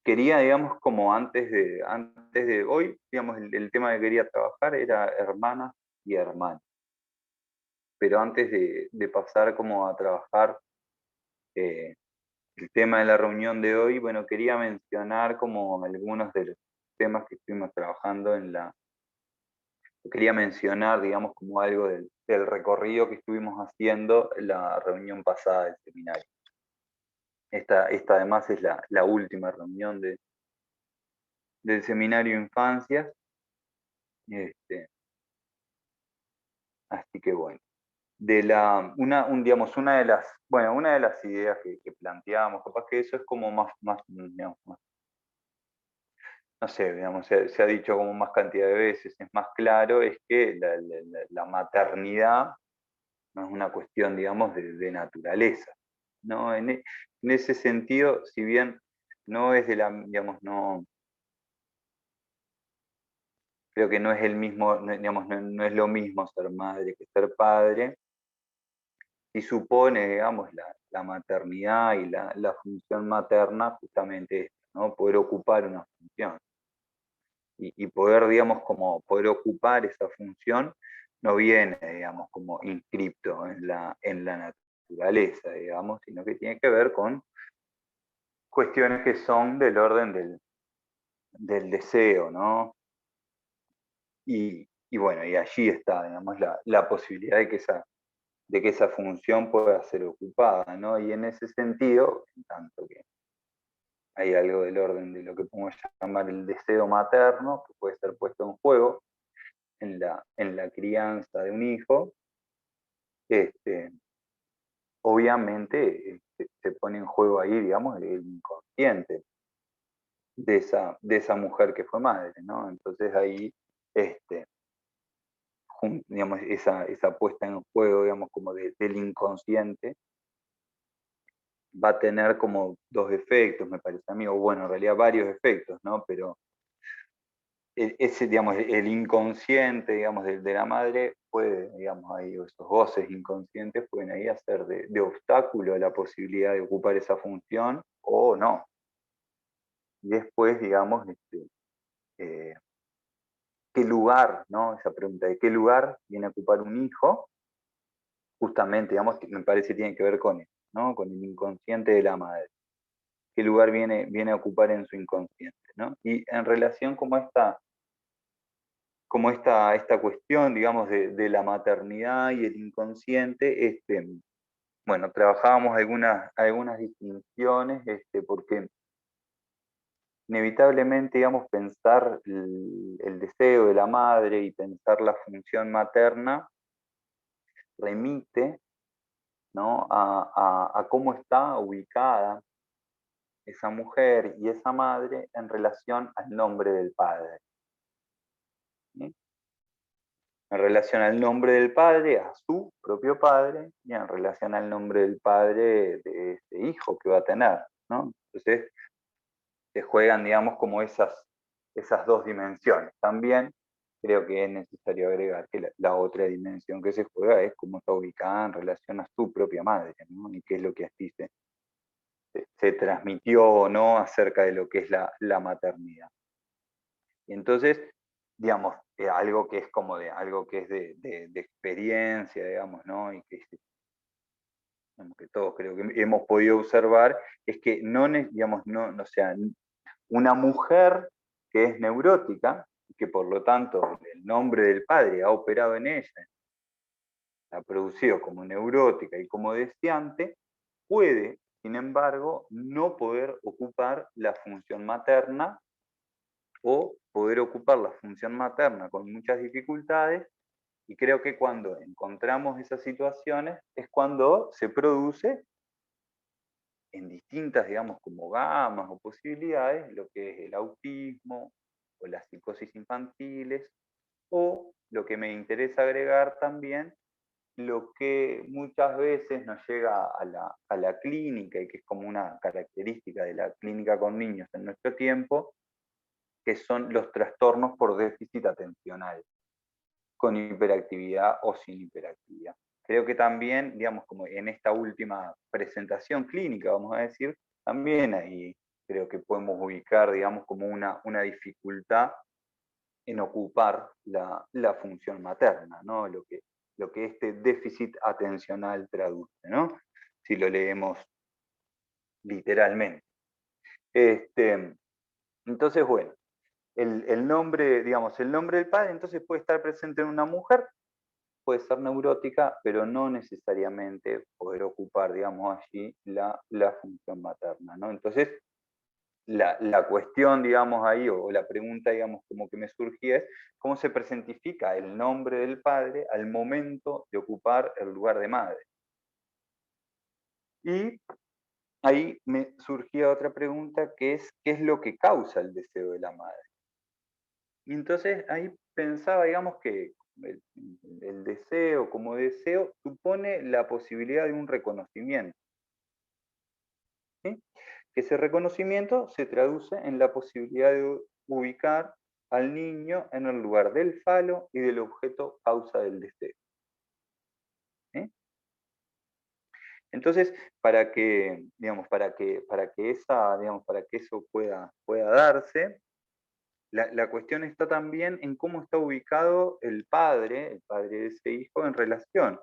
quería, digamos, como antes de hoy, digamos, el tema que quería trabajar era hermanas y hermanos. Pero antes de pasar como a trabajar eh, el tema de la reunión de hoy, bueno, quería mencionar como algunos de los temas que estuvimos trabajando quería mencionar, digamos, como algo del recorrido que estuvimos haciendo en la reunión pasada del seminario. Esta además es la última reunión del seminario Infancias, este, así que bueno. Digamos, una de las ideas que planteábamos, capaz que eso es como digamos, no sé, digamos, se ha dicho como más cantidad de veces, es más claro, es que la maternidad no es una cuestión, digamos, de naturaleza, ¿no? En ese sentido, si bien no es digamos, no, creo que no es el mismo, digamos, no es lo mismo ser madre que ser padre, y supone, digamos, la maternidad y la función materna justamente esto, ¿no? Poder ocupar una función. Y poder, digamos, como poder ocupar esa función no viene, digamos, como inscripto en la naturaleza, digamos, sino que tiene que ver con cuestiones que son del orden del deseo, ¿no? Y bueno, y allí está, digamos, la posibilidad de que esa función pueda ser ocupada, ¿no? Y en ese sentido, en tanto que hay algo del orden de lo que podemos llamar el deseo materno, que puede ser puesto en juego en la crianza de un hijo, este, obviamente se pone en juego ahí, digamos, el inconsciente de esa mujer que fue madre, ¿no? Entonces ahí, este, digamos, esa puesta en juego, digamos, como del inconsciente, va a tener como dos efectos, me parece a mí, o bueno, en realidad varios efectos, ¿no? Pero ese, digamos, el inconsciente, digamos, de la madre puede, digamos, ahí, o esos voces inconscientes pueden ahí hacer de obstáculo a la posibilidad de ocupar esa función o no. Y después, digamos, eh, ¿qué lugar, no? Esa pregunta de qué lugar viene a ocupar un hijo, justamente, digamos, que me parece tiene que ver con eso, ¿no? Con el inconsciente de la madre. ¿Qué lugar viene a ocupar en su inconsciente, ¿no? Y en relación como esta cuestión, digamos, de la maternidad y el inconsciente, bueno, trabajábamos algunas distinciones, porque inevitablemente, digamos, pensar el deseo de la madre y pensar la función materna remite, ¿no? a cómo está ubicada esa mujer y esa madre en relación al nombre del padre, ¿sí? En relación al nombre del padre, a su propio padre, y en relación al nombre del padre de ese hijo que va a tener, ¿no? Entonces, se juegan, digamos, como esas dos dimensiones. También creo que es necesario agregar que la otra dimensión que se juega es cómo está ubicada en relación a su propia madre, ¿no? Y qué es lo que así se transmitió o no acerca de lo que es la maternidad. Y entonces, digamos, algo que es como algo que es de experiencia, digamos, ¿no? Y que, digamos, que todos creo que hemos podido observar, es que no, digamos, no, o sea, una mujer que es neurótica, y que por lo tanto el nombre del padre ha operado en ella, la ha producido como neurótica y como deseante, puede, sin embargo, no poder ocupar la función materna o poder ocupar la función materna con muchas dificultades, y creo que cuando encontramos esas situaciones es cuando se produce en distintas, digamos, como gamas o posibilidades, lo que es el autismo o las psicosis infantiles, o lo que me interesa agregar también, lo que muchas veces nos llega a la clínica y que es como una característica de la clínica con niños en nuestro tiempo, que son los trastornos por déficit atencional, con hiperactividad o sin hiperactividad. Creo que también, digamos, como en esta última presentación clínica, vamos a decir, también hay creo que podemos ubicar, digamos, como una dificultad en ocupar la función materna, ¿no? Lo que este déficit atencional traduce, ¿no? Si lo leemos literalmente. Entonces, bueno, el nombre, digamos, el nombre del padre entonces puede estar presente en una mujer, puede ser neurótica, pero no necesariamente poder ocupar, digamos, allí la función materna, ¿no? Entonces, la cuestión, digamos, ahí, o la pregunta, digamos, como que me surgía es, ¿cómo se presentifica el nombre del padre al momento de ocupar el lugar de madre? Y ahí me surgía otra pregunta que es, ¿qué es lo que causa el deseo de la madre? Y entonces ahí pensaba, digamos, que el deseo como deseo supone la posibilidad de un reconocimiento, ¿sí? Que ese reconocimiento se traduce en la posibilidad de ubicar al niño en el lugar del falo y del objeto causa del deseo, ¿sí? Entonces, digamos, para que esa, digamos, para que eso pueda darse, la cuestión está también en cómo está ubicado el padre de ese hijo, en relación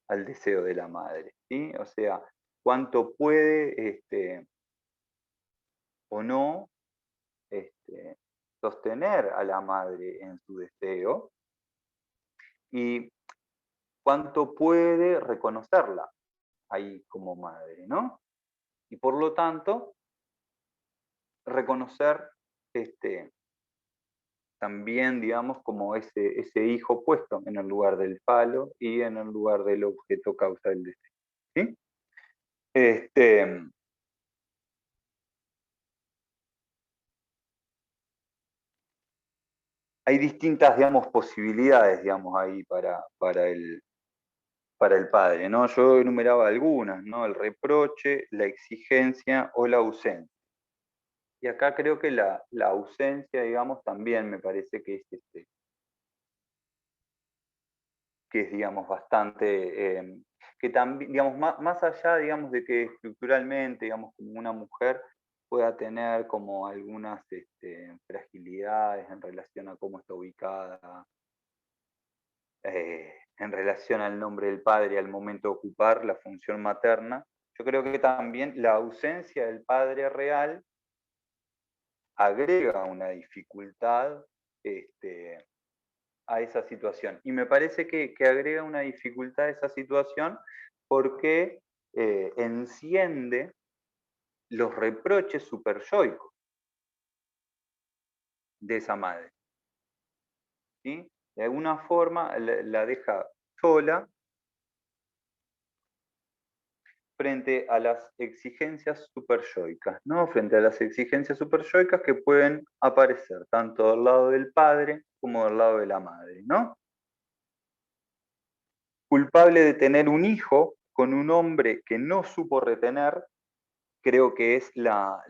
al deseo de la madre, ¿sí? O sea, cuánto puede o no este, sostener a la madre en su deseo y cuánto puede reconocerla ahí como madre, ¿no? Y por lo tanto, reconocer este, también, digamos, como ese hijo puesto en el lugar del palo y en el lugar del objeto causa del deseo, ¿sí? Este, hay distintas, digamos, posibilidades, digamos, ahí para el padre, ¿no? Yo enumeraba algunas, ¿no? El reproche, la exigencia o la ausencia. Y acá creo que la ausencia, digamos, también me parece que es, digamos, bastante, que también, digamos, más allá, digamos, de que estructuralmente, digamos, como una mujer pueda tener como algunas fragilidades en relación a cómo está ubicada, en relación al nombre del padre al momento de ocupar la función materna, yo creo que también la ausencia del padre real agrega una dificultad a esa situación. Y me parece que agrega una dificultad a esa situación porque enciende los reproches superyoicos de esa madre, ¿sí? De alguna forma la deja sola frente a las exigencias superyoicas, ¿no? Frente a las exigencias superyoicas que pueden aparecer tanto del lado del padre como del lado de la madre, ¿no? Culpable de tener un hijo con un hombre que no supo retener, creo que es la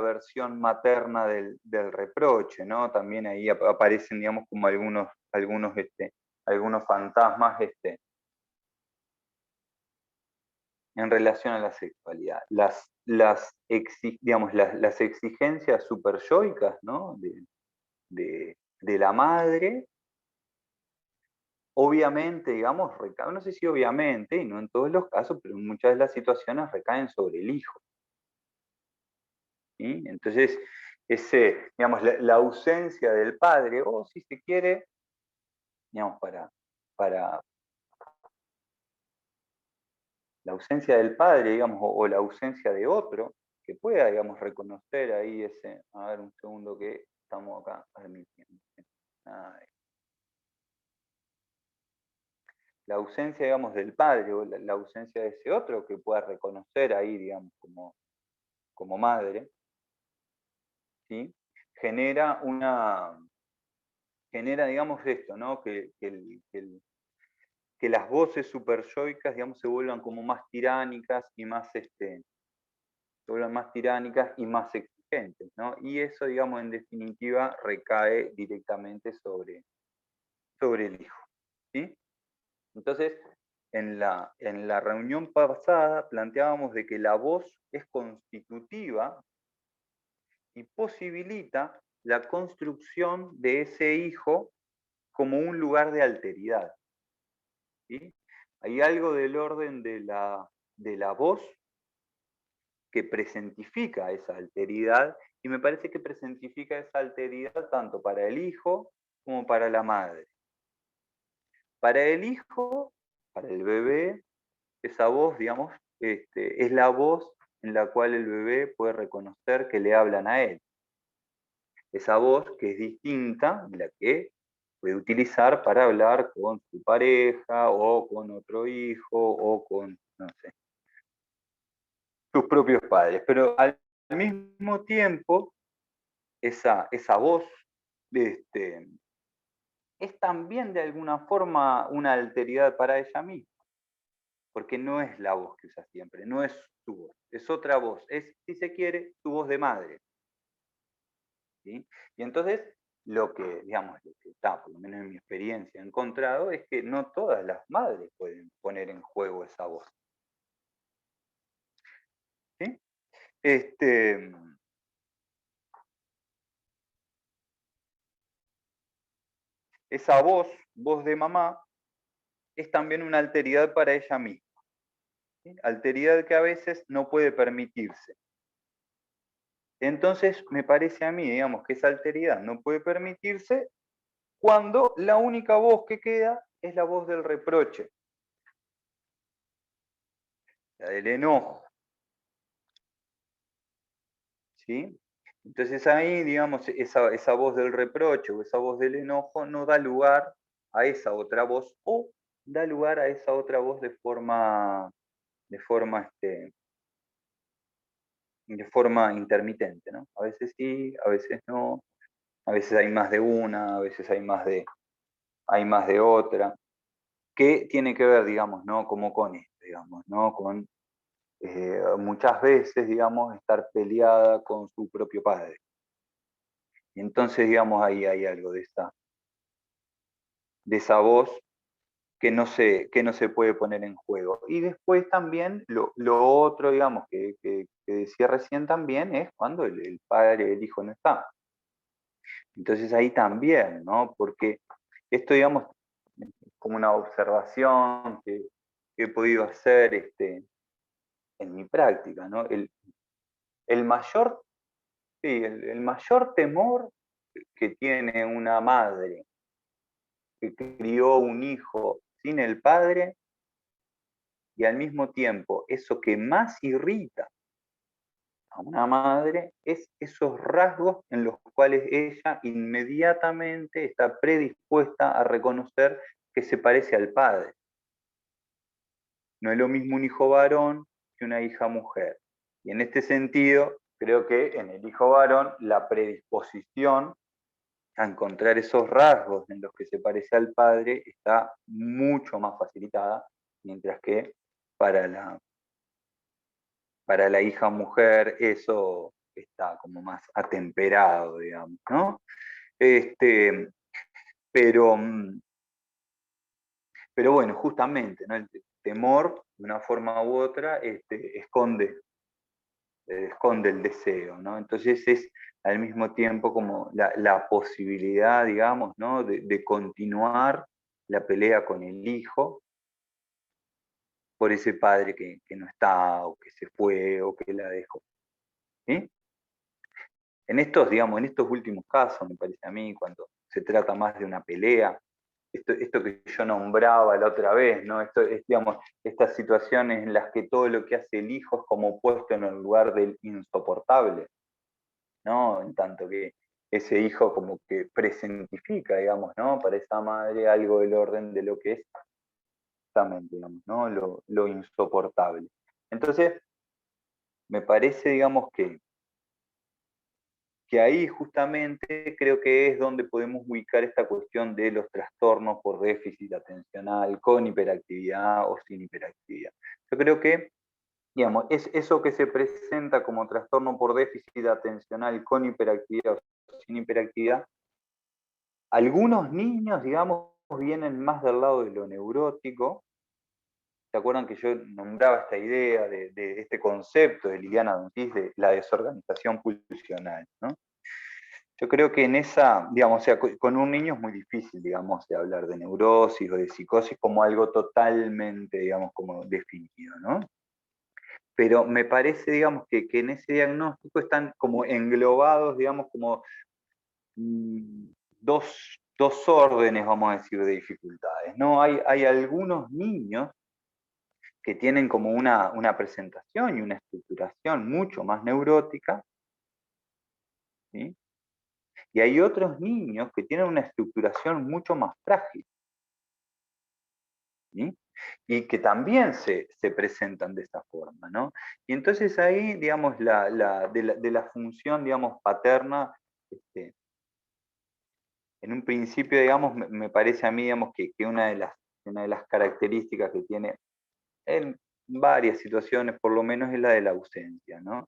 versión materna del reproche, ¿no? También ahí aparecen, digamos, como algunos fantasmas en relación a la sexualidad. Digamos, las exigencias superyoicas, ¿no? De la madre, obviamente, digamos, no sé si obviamente, y no en todos los casos, pero en muchas de las situaciones recaen sobre el hijo, ¿sí? Entonces, digamos, la ausencia del padre, o si se quiere, digamos, para la ausencia del padre, digamos, o la ausencia de otro, que pueda, digamos, reconocer ahí a ver un segundo que estamos acá permitiendo. Ay. La ausencia, digamos, del padre o la ausencia de ese otro que pueda reconocer ahí, digamos, como madre, ¿sí? Genera digamos, esto, ¿no? Que las voces superyoicas, digamos, se vuelvan como más tiránicas y más, se vuelvan más tiránicas y más exigentes, ¿no? Y eso, digamos, en definitiva, recae directamente sobre el hijo, ¿sí? Entonces, en la reunión pasada planteábamos de que la voz es constitutiva y posibilita la construcción de ese hijo como un lugar de alteridad. ¿Sí? Hay algo del orden de la voz que presentifica esa alteridad, y me parece que presentifica esa alteridad tanto para el hijo como para la madre. Para el hijo, para el bebé, esa voz, digamos, es la voz en la cual el bebé puede reconocer que le hablan a él. Esa voz que es distinta de la que puede utilizar para hablar con su pareja o con otro hijo o con, no sé, sus propios padres. Pero al mismo tiempo, esa voz es también de alguna forma una alteridad para ella misma, porque no es la voz que usa siempre, no es su voz, es otra voz, es, si se quiere, su voz de madre. ¿Sí? Y entonces, digamos, lo que está, por lo menos en mi experiencia, encontrado, es que no todas las madres pueden poner en juego esa voz. ¿Sí? Esa voz de mamá, es también una alteridad para ella misma. ¿Sí? Alteridad que a veces no puede permitirse. Entonces, me parece a mí, digamos, que esa alteridad no puede permitirse cuando la única voz que queda es la voz del reproche, la del enojo. ¿Sí? Entonces ahí, digamos, esa voz del reproche o esa voz del enojo no da lugar a esa otra voz, o da lugar a esa otra voz de forma, de forma intermitente, ¿no? A veces sí, a veces no, a veces hay más de una, a veces hay más de otra, que tiene que ver, digamos, ¿no? Como con esto, digamos, ¿no? Con muchas veces, digamos, estar peleada con su propio padre. Y entonces, digamos, ahí hay algo de esa voz que no se puede poner en juego. Y después también lo otro, digamos, que decía recién también, es cuando el padre, el hijo no está. Entonces ahí también, ¿no? Porque esto, digamos, es como una observación que he podido hacer en mi práctica, ¿no? El mayor, sí, el mayor temor que tiene una madre que crió un hijo sin el padre, y al mismo tiempo eso que más irrita a una madre es esos rasgos en los cuales ella inmediatamente está predispuesta a reconocer que se parece al padre. No es lo mismo un hijo varón que una hija mujer. Y en este sentido, creo que en el hijo varón la predisposición a encontrar esos rasgos en los que se parece al padre está mucho más facilitada, mientras que para para la hija mujer eso está como más atemperado, digamos, ¿no? Este, pero, pero bueno, justamente, ¿no? El temor, de una forma u otra, esconde el deseo, ¿no? Entonces es al mismo tiempo como la posibilidad, digamos, ¿no? De continuar la pelea con el hijo por ese padre que no está, o que se fue, o que la dejó. ¿Sí? En estos, digamos, en estos últimos casos, me parece a mí, cuando se trata más de una pelea, esto que yo nombraba la otra vez, ¿no? Esto es, digamos, estas situaciones en las que todo lo que hace el hijo es como puesto en el lugar del insoportable, ¿no? En tanto que ese hijo como que presentifica, digamos, ¿no? Para esa madre algo del orden de lo que es justamente, digamos, ¿no? Lo insoportable. Entonces, me parece, digamos, que ahí justamente creo que es donde podemos ubicar esta cuestión de los trastornos por déficit atencional con hiperactividad o sin hiperactividad. Yo creo que, digamos, es eso que se presenta como trastorno por déficit atencional con hiperactividad o sin hiperactividad. Algunos niños, digamos, vienen más del lado de lo neurótico, ¿se acuerdan que yo nombraba esta idea de este concepto de Liliana Dontis de la desorganización pulsional, ¿no? Yo creo que en esa, digamos, o sea, con un niño es muy difícil, digamos, de hablar de neurosis o de psicosis como algo totalmente, digamos, como definido, ¿no? Pero me parece, digamos, que en ese diagnóstico están como englobados, digamos, como mm, dos órdenes, vamos a decir, de dificultades, ¿no? Hay algunos niños que tienen como una presentación y una estructuración mucho más neurótica, ¿sí? Y hay otros niños que tienen una estructuración mucho más frágil, ¿sí? Y que también se presentan de esa forma, ¿no? Y entonces ahí, digamos, de la función, digamos, paterna, este, en un principio, digamos, me parece a mí, digamos, que una de las características que tiene en varias situaciones, por lo menos, es la de la ausencia, ¿no?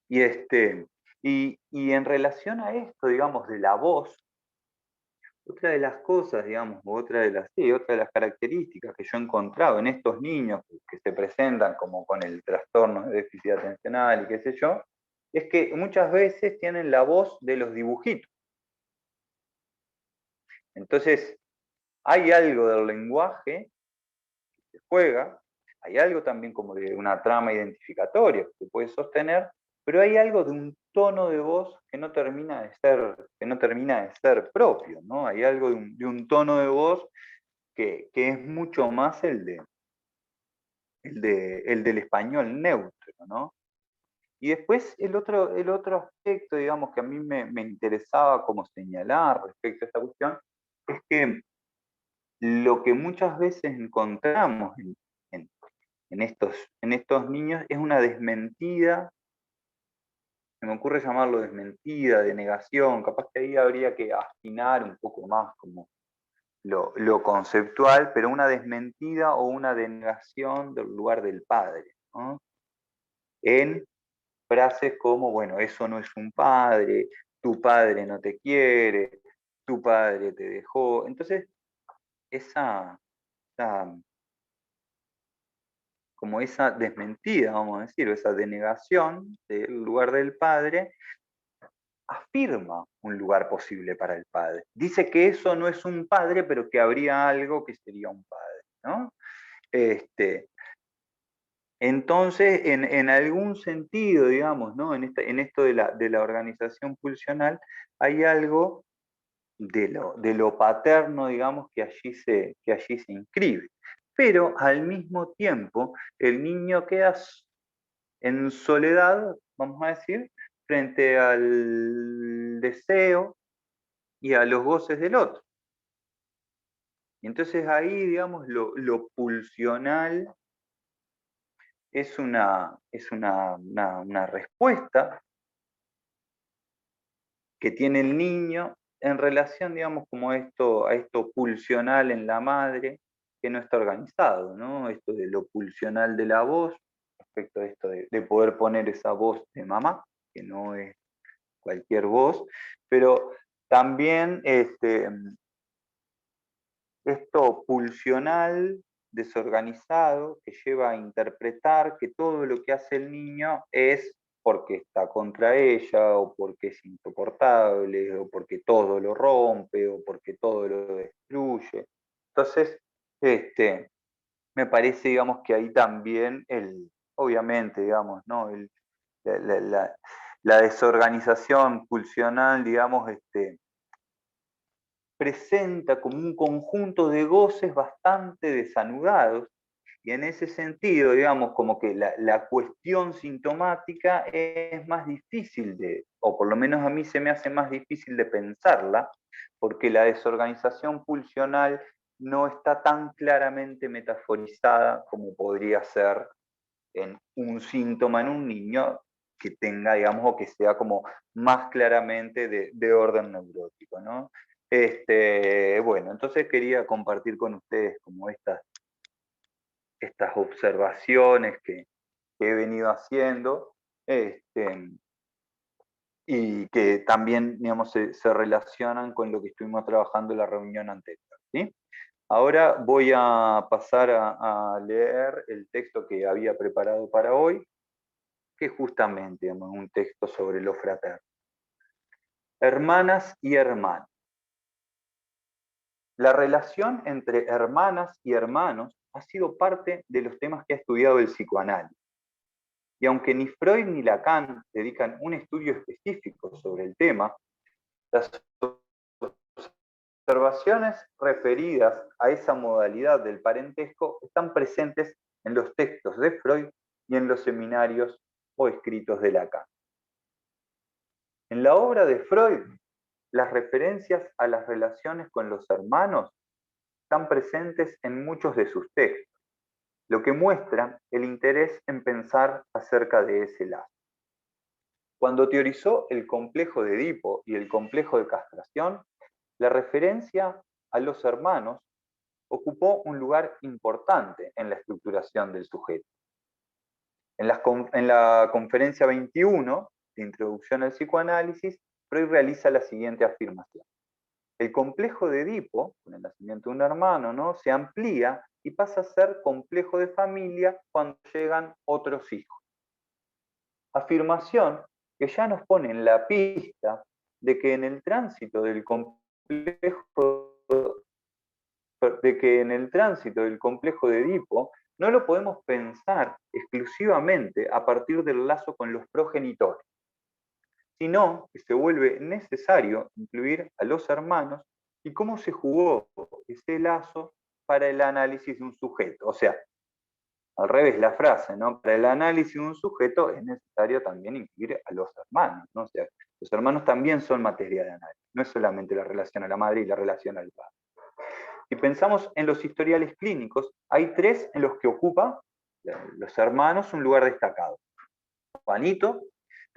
Y, y en relación a esto, digamos, de la voz, otra de las cosas, digamos, otra de las características que yo he encontrado en estos niños que se presentan como con el trastorno de déficit atencional y qué sé yo, es que muchas veces tienen la voz de los dibujitos. Entonces, hay algo del lenguaje que se juega, hay algo también como de una trama identificatoria que se puede sostener, pero hay algo de un tono de voz que no termina de ser propio, ¿no? Hay algo de un tono de voz que es mucho más el del español neutro, ¿no? Y después el otro aspecto, digamos, que a mí me interesaba como señalar respecto a esta cuestión, es que lo que muchas veces encontramos en- en estos niños es una desmentida, se me ocurre llamarlo desmentida, de negación, capaz que ahí habría que afinar un poco más como lo conceptual, pero una desmentida o una denegación del lugar del padre, ¿no? En frases como, bueno, eso no es un padre, tu padre no te quiere, tu padre te dejó. Entonces, esa como esa desmentida, vamos a decir, o esa denegación del lugar del padre, afirma un lugar posible para el padre. Dice que eso no es un padre, pero que habría algo que sería un padre, ¿no? Este, entonces, en algún sentido, digamos, ¿no? En esto de la organización pulsional, hay algo de lo paterno, digamos, que allí se inscribe. Pero al mismo tiempo, el niño queda en soledad, vamos a decir, frente al deseo y a los goces del otro. Y entonces ahí, digamos, lo pulsional es una respuesta que tiene el niño en relación, digamos, como a esto pulsional en la madre que no está organizado, ¿no? Esto de lo pulsional de la voz, respecto a esto de poder poner esa voz de mamá, que no es cualquier voz, pero también esto pulsional, desorganizado, que lleva a interpretar que todo lo que hace el niño es porque está contra ella, o porque es insoportable, o porque todo lo rompe, o porque todo lo destruye. Entonces, me parece, digamos, que ahí también obviamente, digamos, ¿no? La, la- la- la desorganización pulsional, digamos, presenta como un conjunto de goces bastante desanudados, y en ese sentido, digamos, como que la cuestión sintomática es más difícil o por lo menos a mí se me hace más difícil de pensarla, porque la desorganización pulsional no está tan claramente metaforizada como podría ser en un síntoma en un niño que tenga, digamos, o que sea como más claramente de orden neurótico, ¿no? Bueno, entonces quería compartir con ustedes como estas observaciones que he venido haciendo, y que también, digamos, se relacionan con lo que estuvimos trabajando en la reunión anterior, ¿sí? Ahora voy a pasar a leer el texto que había preparado para hoy, que es justamente, digamos, un texto sobre lo fraterno. Hermanas y hermanos. La relación entre hermanas y hermanos ha sido parte de los temas que ha estudiado el psicoanálisis. Y aunque ni Freud ni Lacan dedican un estudio específico sobre el tema, las observaciones referidas a esa modalidad del parentesco están presentes en los textos de Freud y en los seminarios o escritos de Lacan. En la obra de Freud, las referencias a las relaciones con los hermanos están presentes en muchos de sus textos, lo que muestra el interés en pensar acerca de ese lazo. Cuando teorizó el complejo de Edipo y el complejo de castración, la referencia a los hermanos ocupó un lugar importante en la estructuración del sujeto. En la conferencia 21 de Introducción al Psicoanálisis, Freud realiza la siguiente afirmación. El complejo de Edipo, con el nacimiento de un hermano, ¿no?, se amplía y pasa a ser complejo de familia cuando llegan otros hijos. Afirmación que ya nos pone en la pista de que en el tránsito del complejo de Edipo no lo podemos pensar exclusivamente a partir del lazo con los progenitores, sino que se vuelve necesario incluir a los hermanos y cómo se jugó ese lazo para el análisis de un sujeto. O sea, al revés la frase, ¿no? Para el análisis de un sujeto es necesario también incluir a los hermanos, ¿no? O sea, los hermanos también son materia de análisis, no es solamente la relación a la madre y la relación al padre. Si pensamos en los historiales clínicos, hay tres en los que ocupa los hermanos un lugar destacado. Juanito,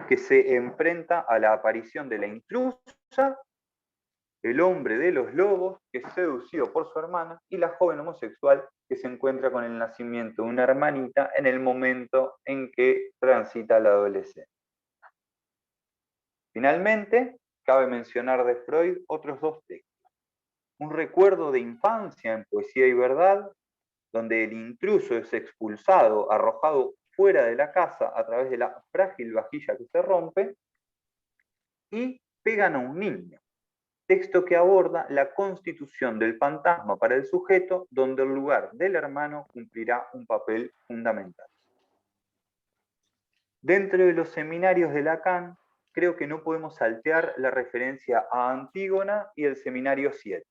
que se enfrenta a la aparición de la intrusa, el hombre de los lobos, que es seducido por su hermana, y la joven homosexual, que se encuentra con el nacimiento de una hermanita en el momento en que transita la adolescencia. Finalmente, cabe mencionar de Freud otros dos textos. Un recuerdo de infancia en Poesía y Verdad, donde el intruso es expulsado, arrojado fuera de la casa a través de la frágil vajilla que se rompe, y Pegan a un niño, texto que aborda la constitución del fantasma para el sujeto, donde el lugar del hermano cumplirá un papel fundamental. Dentro de los seminarios de Lacan, creo que no podemos saltear la referencia a Antígona y el seminario 7.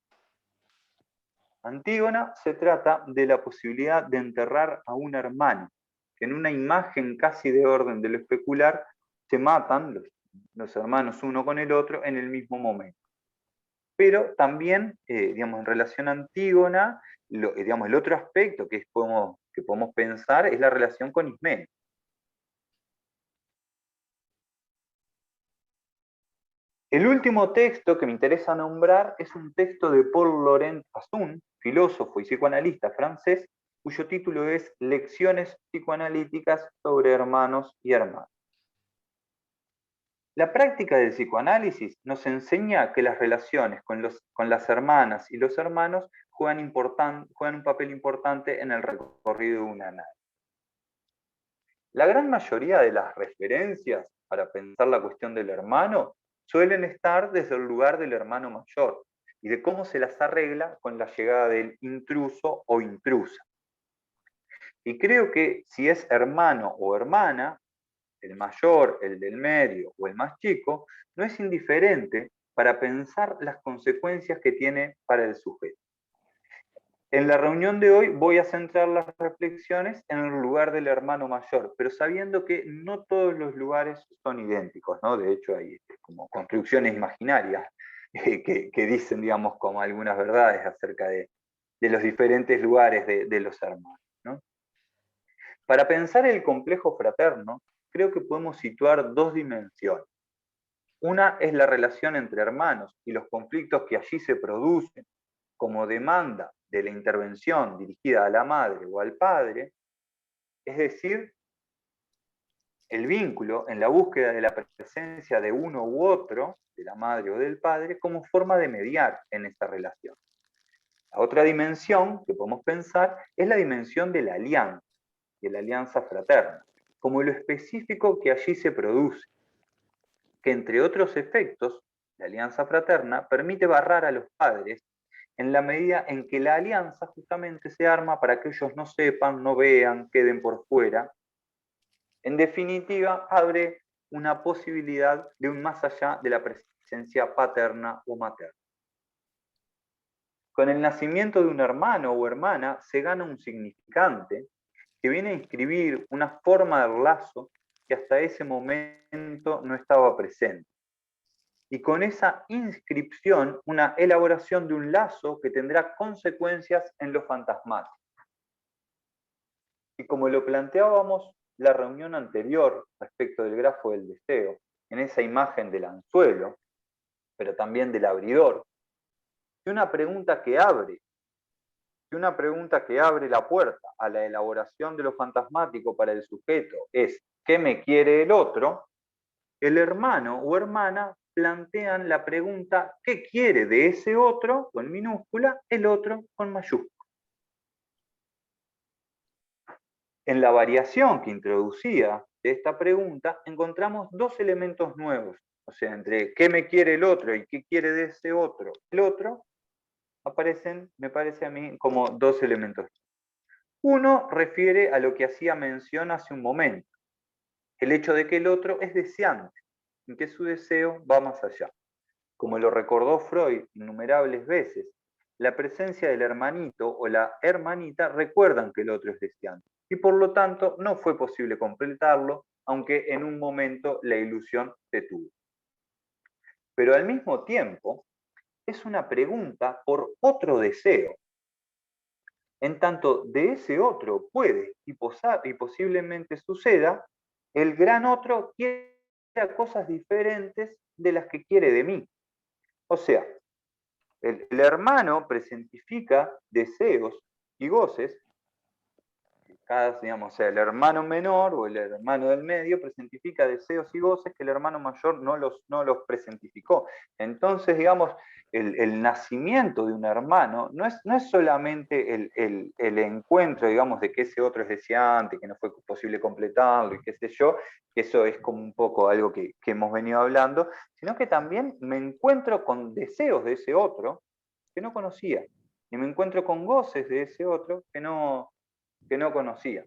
Antígona se trata de la posibilidad de enterrar a un hermano, que en una imagen casi de orden de lo especular, se matan los hermanos uno con el otro en el mismo momento. Pero también, digamos, en relación a Antígona, digamos, el otro aspecto que podemos pensar es la relación con Ismeno. El último texto que me interesa nombrar es un texto de Paul Laurent Assun, filósofo y psicoanalista francés, cuyo título es Lecciones psicoanalíticas sobre hermanos y hermanas. La práctica del psicoanálisis nos enseña que las relaciones con las hermanas y los hermanos juegan un papel importante en el recorrido de un análisis. La gran mayoría de las referencias para pensar la cuestión del hermano suelen estar desde el lugar del hermano mayor y de cómo se las arregla con la llegada del intruso o intrusa. Y creo que si es hermano o hermana, el mayor, el del medio o el más chico, no es indiferente para pensar las consecuencias que tiene para el sujeto. En la reunión de hoy voy a centrar las reflexiones en el lugar del hermano mayor, pero sabiendo que no todos los lugares son idénticos, ¿no? De hecho hay como construcciones imaginarias que dicen, digamos, como algunas verdades acerca de los diferentes lugares de los hermanos, ¿no? Para pensar el complejo fraterno, creo que podemos situar dos dimensiones. Una es la relación entre hermanos y los conflictos que allí se producen como demanda de la intervención dirigida a la madre o al padre, es decir, el vínculo en la búsqueda de la presencia de uno u otro, de la madre o del padre, como forma de mediar en esta relación. La otra dimensión que podemos pensar es la dimensión de la alianza, de la alianza fraterna, como lo específico que allí se produce, que entre otros efectos, la alianza fraterna permite barrar a los padres en la medida en que la alianza justamente se arma para que ellos no sepan, no vean, queden por fuera. En definitiva, abre una posibilidad de un más allá de la presencia paterna o materna. Con el nacimiento de un hermano o hermana se gana un significante que viene a inscribir una forma del lazo que hasta ese momento no estaba presente. Y con esa inscripción, una elaboración de un lazo que tendrá consecuencias en lo fantasmático. Y como lo planteábamos la reunión anterior respecto del grafo del deseo, en esa imagen del anzuelo, pero también del abridor, que una pregunta que abre la puerta a la elaboración de lo fantasmático para el sujeto es ¿qué me quiere el otro? El hermano o hermana plantean la pregunta ¿qué quiere de ese otro con minúscula, el otro con mayúscula? En la variación que introducía de esta pregunta encontramos dos elementos nuevos, o sea, entre qué me quiere el otro y qué quiere de ese otro el otro, aparecen, me parece a mí, como dos elementos. Uno refiere a lo que hacía mención hace un momento, el hecho de que el otro es deseante, y que su deseo va más allá. Como lo recordó Freud innumerables veces, la presencia del hermanito o la hermanita recuerdan que el otro es deseante, y por lo tanto no fue posible completarlo, aunque en un momento la ilusión se tuvo. Pero al mismo tiempo, es una pregunta por otro deseo, en tanto de ese otro puede y posiblemente suceda, el gran otro quiere cosas diferentes de las que quiere de mí. O sea, el hermano presentifica deseos y goces, digamos, o sea, el hermano menor o el hermano del medio presentifica deseos y goces que el hermano mayor no los presentificó. Entonces, digamos, el nacimiento de un hermano no es solamente el encuentro, digamos, de que ese otro es deseante, que no fue posible completarlo y qué sé yo, que eso es como un poco algo que hemos venido hablando, sino que también me encuentro con deseos de ese otro que no conocía, y me encuentro con goces de ese otro que no conocía.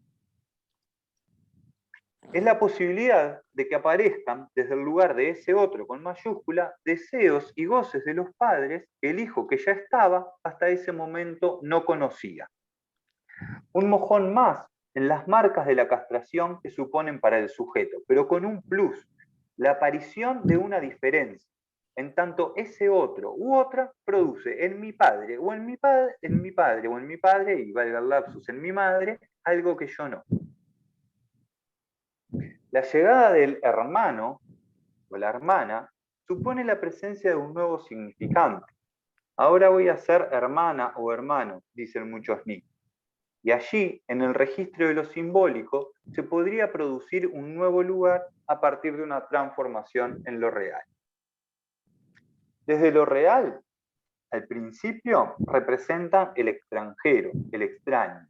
Es la posibilidad de que aparezcan desde el lugar de ese otro con mayúscula deseos y goces de los padres que el hijo que ya estaba hasta ese momento no conocía. Un mojón más en las marcas de la castración que suponen para el sujeto, pero con un plus, la aparición de una diferencia, en tanto ese otro u otra produce en mi padre o en mi padre, o en mi padre, y valga el lapsus, en mi madre, algo que yo no. La llegada del hermano o la hermana supone la presencia de un nuevo significante. Ahora voy a ser hermana o hermano, dicen muchos niños. Y allí, en el registro de lo simbólico, se podría producir un nuevo lugar a partir de una transformación en lo real. Desde lo real, al principio, representa el extranjero, el extraño.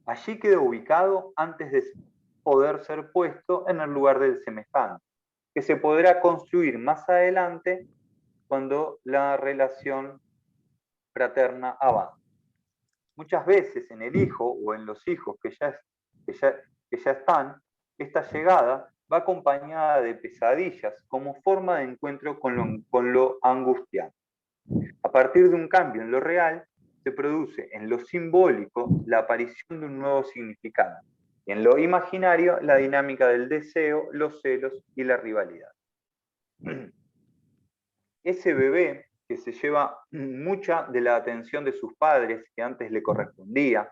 Allí queda ubicado antes de poder ser puesto en el lugar del semejante, que se podrá construir más adelante cuando la relación fraterna avanza. Muchas veces en el hijo o en los hijos que ya están, esta llegada va acompañada de pesadillas como forma de encuentro con lo angustiante. A partir de un cambio en lo real, se produce en lo simbólico la aparición de un nuevo significado, y en lo imaginario la dinámica del deseo, los celos y la rivalidad. Ese bebé que se lleva mucha de la atención de sus padres que antes le correspondía,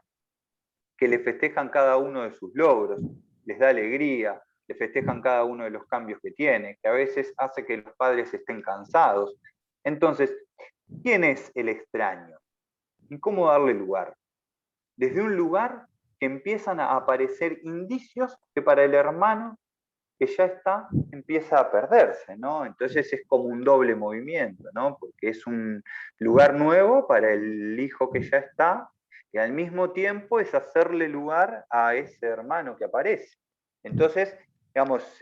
que le festejan cada uno de sus logros, les da alegría, le festejan cada uno de los cambios que tiene, que a veces hace que los padres estén cansados. Entonces, ¿quién es el extraño? ¿Y cómo darle lugar? Desde un lugar que empiezan a aparecer indicios que para el hermano que ya está empieza a perderse, ¿no? Entonces es como un doble movimiento, ¿no? Porque es un lugar nuevo para el hijo que ya está, y al mismo tiempo es hacerle lugar a ese hermano que aparece. Entonces, digamos,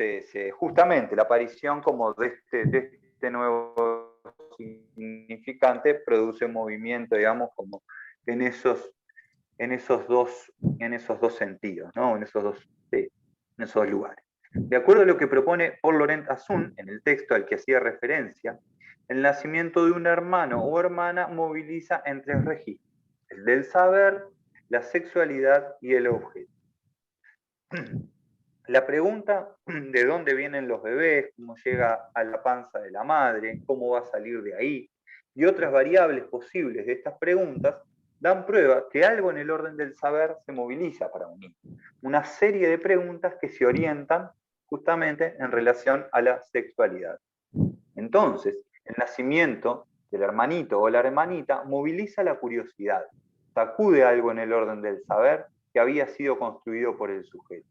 justamente la aparición como de este nuevo significante produce movimiento, digamos, como en esos, en esos, dos, en esos dos sentidos, ¿no? En esos dos lugares. De acuerdo a lo que propone Paul Laurent Assun, en el texto al que hacía referencia, el nacimiento de un hermano o hermana moviliza en tres registros: el del saber, la sexualidad y el objeto. La pregunta de dónde vienen los bebés, cómo llega a la panza de la madre, cómo va a salir de ahí, y otras variables posibles de estas preguntas dan prueba que algo en el orden del saber se moviliza para un niño. Una serie de preguntas que se orientan justamente en relación a la sexualidad. Entonces, el nacimiento del hermanito o la hermanita moviliza la curiosidad, sacude algo en el orden del saber que había sido construido por el sujeto.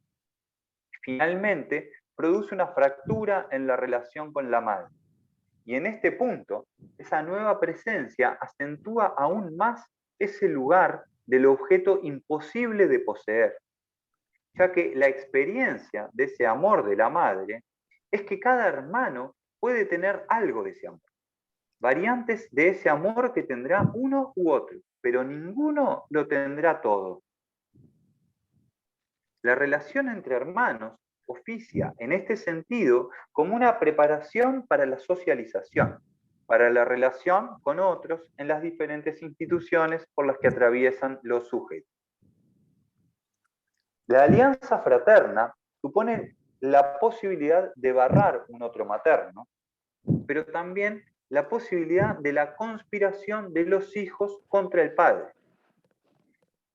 Finalmente, produce una fractura en la relación con la madre. Y en este punto, esa nueva presencia acentúa aún más ese lugar del objeto imposible de poseer, ya que la experiencia de ese amor de la madre es que cada hermano puede tener algo de ese amor, variantes de ese amor que tendrá uno u otro, pero ninguno lo tendrá todo. La relación entre hermanos oficia en este sentido como una preparación para la socialización, para la relación con otros en las diferentes instituciones por las que atraviesan los sujetos. La alianza fraterna supone la posibilidad de barrar un otro materno, pero también la posibilidad de la conspiración de los hijos contra el padre.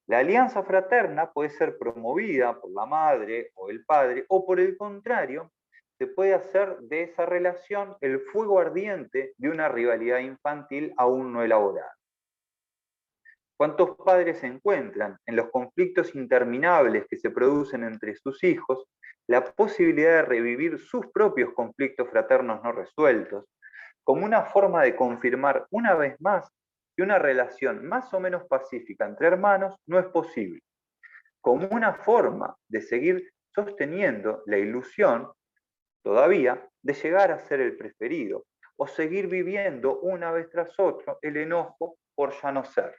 La alianza fraterna puede ser promovida por la madre o el padre, o por el contrario, se puede hacer de esa relación el fuego ardiente de una rivalidad infantil aún no elaborada. ¿Cuántos padres se encuentran en los conflictos interminables que se producen entre sus hijos la posibilidad de revivir sus propios conflictos fraternos no resueltos, como una forma de confirmar una vez más que una relación más o menos pacífica entre hermanos no es posible, como una forma de seguir sosteniendo la ilusión todavía de llegar a ser el preferido, o seguir viviendo una vez tras otro el enojo por ya no ser?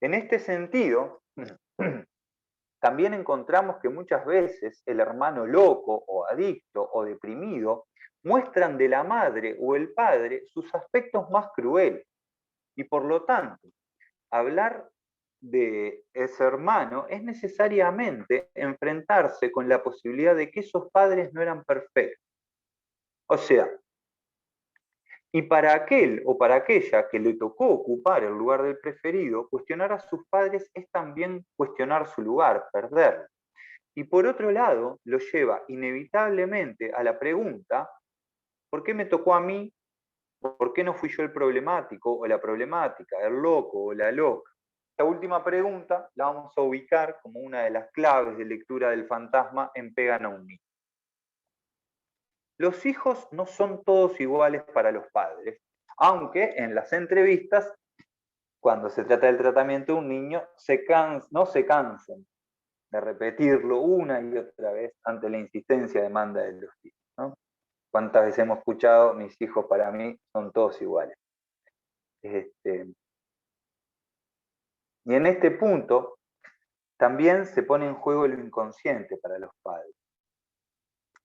En este sentido, también encontramos que muchas veces el hermano loco o adicto o deprimido muestran de la madre o el padre sus aspectos más crueles, y por lo tanto, hablar de ese hermano es necesariamente enfrentarse con la posibilidad de que esos padres no eran perfectos. O sea, y para aquel o para aquella que le tocó ocupar el lugar del preferido, cuestionar a sus padres es también cuestionar su lugar, perderlo. Y por otro lado, lo lleva inevitablemente a la pregunta: ¿por qué me tocó a mí? ¿Por qué no fui yo el problemático o la problemática, el loco o la loca? Esta última pregunta la vamos a ubicar como una de las claves de lectura del fantasma en Pegan a un niño. Los hijos no son todos iguales para los padres, aunque en las entrevistas, cuando se trata del tratamiento de un niño, no se cansen de repetirlo una y otra vez ante la insistencia demanda de los hijos, ¿no? ¿Cuántas veces hemos escuchado: mis hijos para mí son todos iguales? Y en este punto también se pone en juego lo inconsciente para los padres,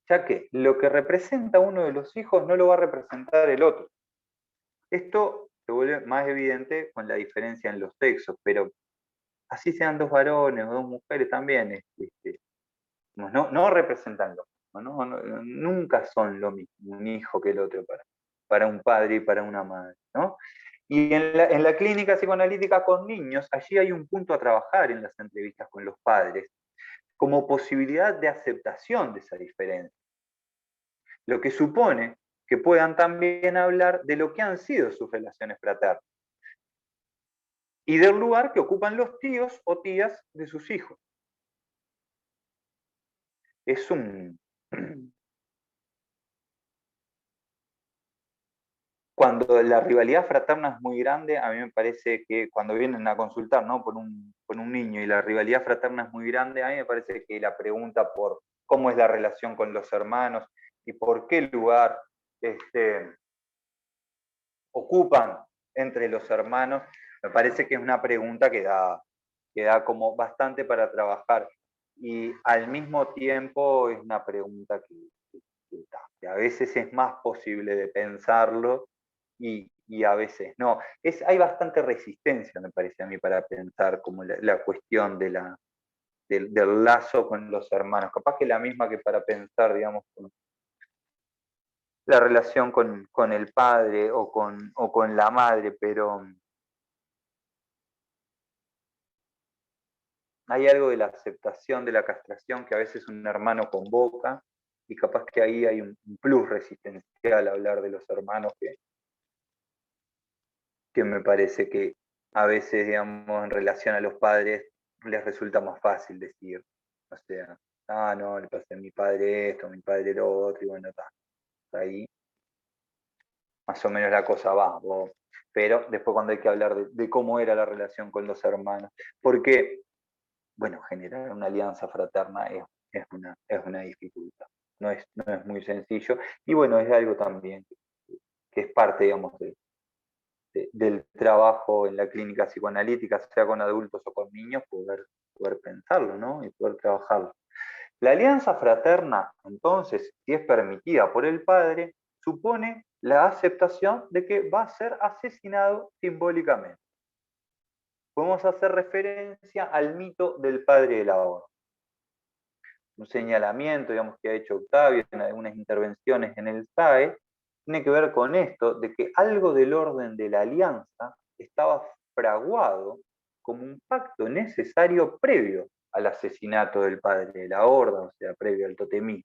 ya que lo que representa uno de los hijos no lo va a representar el otro. Esto se vuelve más evidente con la diferencia en los sexos, pero así sean dos varones o dos mujeres también, no representan lo mismo, nunca son lo mismo un hijo que el otro para un padre y para una madre, ¿no? Y en la clínica psicoanalítica con niños, allí hay un punto a trabajar en las entrevistas con los padres, como posibilidad de aceptación de esa diferencia, lo que supone que puedan también hablar de lo que han sido sus relaciones fraternas y del lugar que ocupan los tíos o tías de sus hijos. es un... Cuando la rivalidad fraterna es muy grande, a mí me parece que cuando vienen a consultar, ¿no? Por un niño y la rivalidad fraterna es muy grande, a mí me parece que la pregunta por cómo es la relación con los hermanos y por qué lugar ocupan entre los hermanos, me parece que es una pregunta que da como bastante para trabajar. Y al mismo tiempo es una pregunta que a veces es más posible de pensarlo y a veces no. Hay bastante resistencia, me parece a mí, para pensar como la cuestión del lazo con los hermanos. Capaz que la misma que para pensar, digamos, la relación con el padre o con la madre, pero hay algo de la aceptación de la castración que a veces un hermano convoca y capaz que ahí hay un plus resistencial a hablar de los hermanos que me parece que a veces, digamos, en relación a los padres les resulta más fácil decir, o sea, ah, no, le pasé a mi padre esto, a mi padre lo otro, y bueno, está ahí más o menos la cosa va, pero después cuando hay que hablar de cómo era la relación con los hermanos, porque, bueno, generar una alianza fraterna es una dificultad, no es muy sencillo, y bueno, es algo también que es parte, digamos, del trabajo en la clínica psicoanalítica, sea con adultos o con niños, poder pensarlo, ¿no? Y poder trabajarlo. La alianza fraterna, entonces, si es permitida por el padre, supone la aceptación de que va a ser asesinado simbólicamente. Podemos hacer referencia al mito del padre de la orden. Un señalamiento, digamos, que ha hecho Octavio en algunas intervenciones en el SAE, tiene que ver con esto, de que algo del orden de la alianza estaba fraguado como un pacto necesario previo al asesinato del padre de la horda, o sea, previo al totemismo.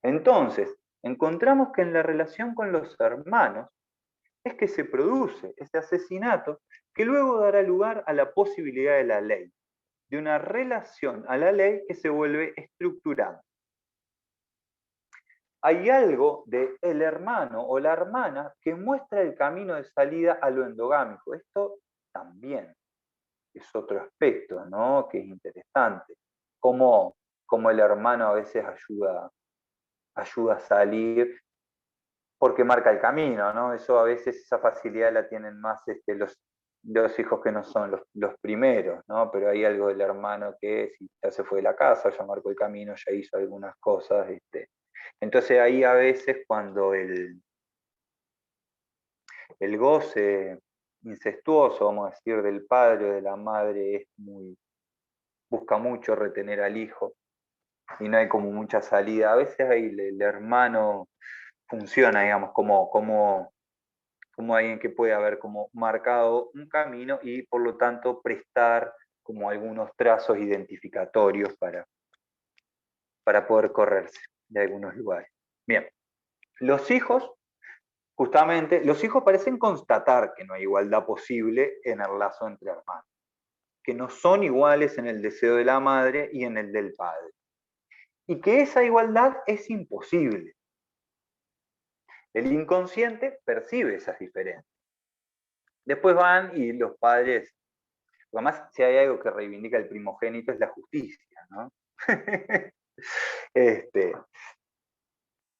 Entonces, encontramos que en la relación con los hermanos es que se produce ese asesinato que luego dará lugar a la posibilidad de la ley, de una relación a la ley que se vuelve estructurante. Hay algo de el hermano o la hermana que muestra el camino de salida a lo endogámico. Esto también es otro aspecto, ¿no? Que es interesante. Cómo el hermano a veces ayuda a salir porque marca el camino, ¿no? Eso a veces, esa facilidad la tienen más los hijos que no son los primeros, ¿no? Pero hay algo del hermano que si ya se fue de la casa, ya marcó el camino, ya hizo algunas cosas, Entonces ahí a veces cuando el goce incestuoso, vamos a decir, del padre o de la madre busca mucho retener al hijo y no hay como mucha salida. A veces ahí el hermano funciona, digamos, como alguien que puede haber como marcado un camino y por lo tanto prestar como algunos trazos identificatorios para poder correrse de algunos lugares. Bien, los hijos, justamente, los hijos parecen constatar que no hay igualdad posible en el lazo entre hermanos, que no son iguales en el deseo de la madre y en el del padre, y que esa igualdad es imposible. El inconsciente percibe esas diferencias. Después van y los padres, además si hay algo que reivindica el primogénito es la justicia, ¿no? este,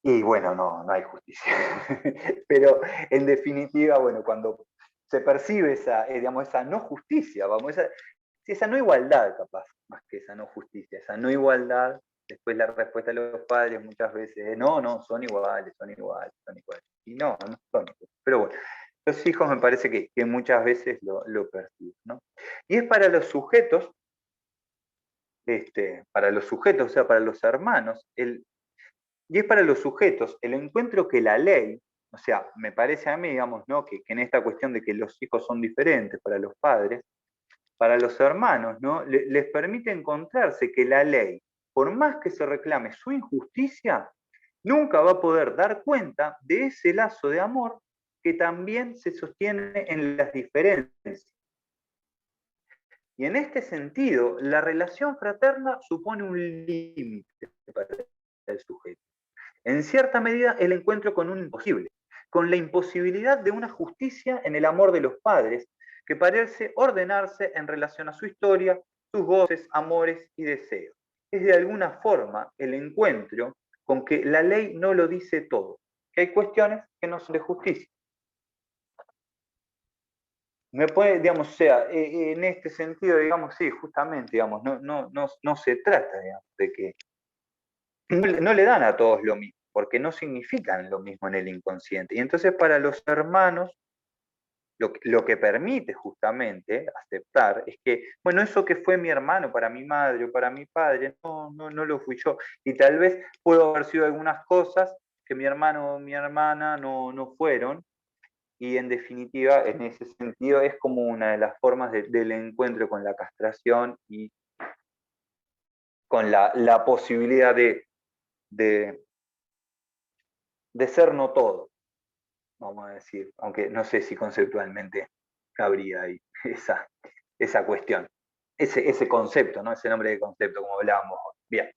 y bueno, no hay justicia. Pero en definitiva, bueno, cuando se percibe digamos, esa no justicia, vamos, esa no igualdad capaz, más que esa no justicia, esa no igualdad, después la respuesta de los padres muchas veces es, no, son iguales, son iguales, son iguales. Y no son iguales. Pero bueno, los hijos me parece que muchas veces lo perciben, ¿no? Y es para los sujetos, o sea, para los hermanos, y es para los sujetos el encuentro que la ley, o sea, me parece a mí, digamos, ¿no? Que en esta cuestión de que los hijos son diferentes para los padres, para los hermanos, ¿no? Les permite encontrarse que la ley, por más que se reclame su injusticia, nunca va a poder dar cuenta de ese lazo de amor que también se sostiene en las diferencias. Y en este sentido, la relación fraterna supone un límite para el sujeto. En cierta medida, el encuentro con un imposible, con la imposibilidad de una justicia en el amor de los padres, que parece ordenarse en relación a su historia, sus goces, amores y deseos. Es de alguna forma el encuentro con que la ley no lo dice todo, que hay cuestiones que no son de justicia. Me puede, digamos, o sea, en este sentido, digamos, sí, justamente, digamos, no se trata, digamos, de que no le dan a todos lo mismo, porque no significan lo mismo en el inconsciente. Y entonces para los hermanos, lo que permite justamente aceptar es que, bueno, eso que fue mi hermano para mi madre o para mi padre, no lo fui yo. Y tal vez puedo haber sido algunas cosas que mi hermano o mi hermana no fueron. Y en definitiva, en ese sentido, es como una de las formas del encuentro con la castración y con la posibilidad de, de ser no todo, vamos a decir, aunque no sé si conceptualmente cabría ahí esa cuestión, ese concepto, ¿no? Ese nombre de concepto, como hablábamos hoy. Bien.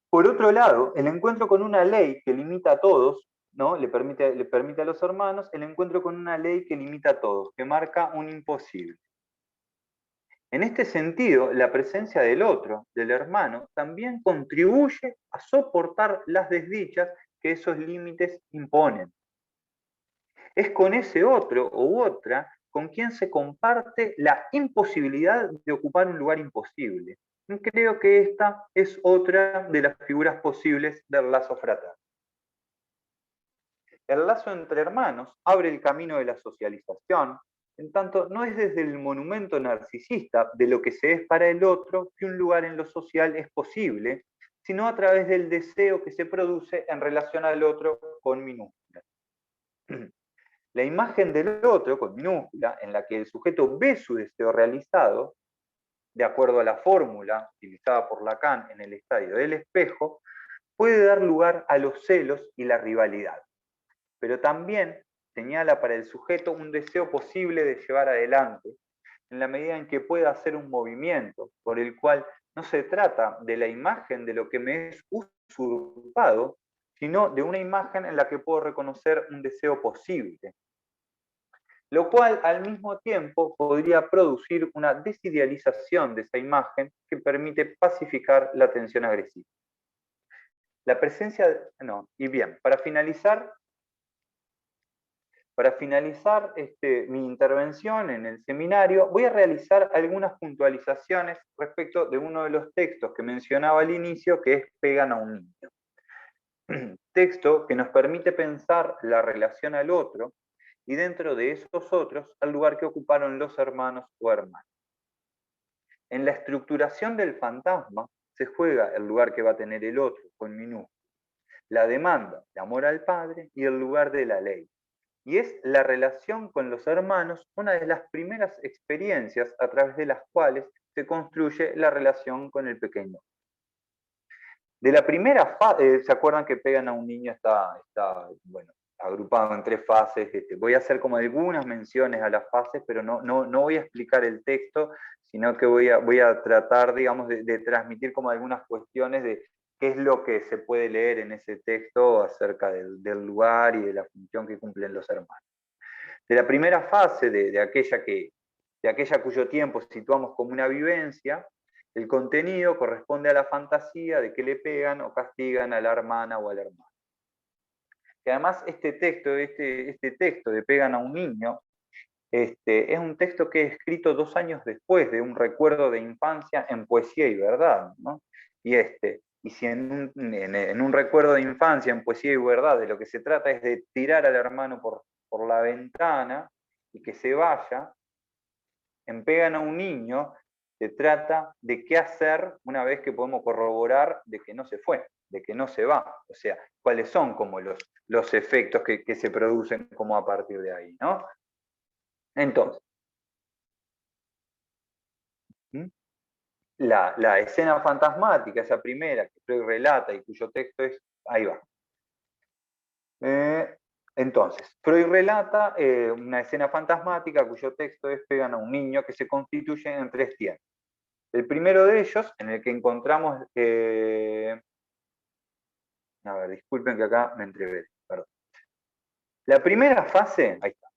Por otro lado, el encuentro con una ley que limita a todos, ¿no? Le permite a los hermanos el encuentro con una ley que limita a todos, que marca un imposible. En este sentido, la presencia del otro, del hermano, también contribuye a soportar las desdichas que esos límites imponen. Es con ese otro u otra con quien se comparte la imposibilidad de ocupar un lugar imposible. Y creo que esta es otra de las figuras posibles del lazo fraterno. El lazo entre hermanos abre el camino de la socialización, en tanto no es desde el monumento narcisista de lo que se es para el otro que un lugar en lo social es posible, sino a través del deseo que se produce en relación al otro con minúsculas. La imagen del otro con minúscula, en la que el sujeto ve su deseo realizado, de acuerdo a la fórmula utilizada por Lacan en el estadio del espejo, puede dar lugar a los celos y la rivalidad, pero también señala para el sujeto un deseo posible de llevar adelante, en la medida en que pueda hacer un movimiento por el cual no se trata de la imagen de lo que me es usurpado, sino de una imagen en la que puedo reconocer un deseo posible, lo cual al mismo tiempo podría producir una desidealización de esa imagen que permite pacificar la tensión agresiva. La presencia, no, y bien, para finalizar mi intervención en el seminario, voy a realizar algunas puntualizaciones respecto de uno de los textos que mencionaba al inicio, que es Pegan a un niño. Texto que nos permite pensar la relación al otro y dentro de esos otros al lugar que ocuparon los hermanos o hermanas. En la estructuración del fantasma se juega el lugar que va a tener el otro, con minúsculas, la demanda de amor al padre y el lugar de la ley. Y es la relación con los hermanos una de las primeras experiencias a través de las cuales se construye la relación con el pequeño. De la primera fase, ¿se acuerdan que Pegan a un niño? Está bueno, agrupado en 3 fases. Voy a hacer como algunas menciones a las fases, pero no voy a explicar el texto, sino que voy a tratar, digamos, de transmitir como algunas cuestiones de qué es lo que se puede leer en ese texto acerca del lugar y de la función que cumplen los hermanos. De la primera fase, de aquella cuyo tiempo situamos como una vivencia, el contenido corresponde a la fantasía de que le pegan o castigan a la hermana o al hermano. Y además este texto de Pegan a un niño, es un texto que he escrito 2 años después de un recuerdo de infancia en Poesía y Verdad, ¿no? Y si en un recuerdo de infancia en Poesía y Verdad de lo que se trata es de tirar al hermano por la ventana y que se vaya, en Pegan a un niño se trata de qué hacer una vez que podemos corroborar de que no se fue, de que no se va. O sea, cuáles son como los efectos que se producen como a partir de ahí, ¿no? Entonces, la escena fantasmática, esa primera que Freud relata y cuyo texto es, ahí va. Entonces, Freud relata una escena fantasmática cuyo texto es pegan a un niño que se constituye en 3 tiempos. El primero de ellos, en el que encontramos, a ver, disculpen que acá me entreveré, perdón. La primera fase, ahí está.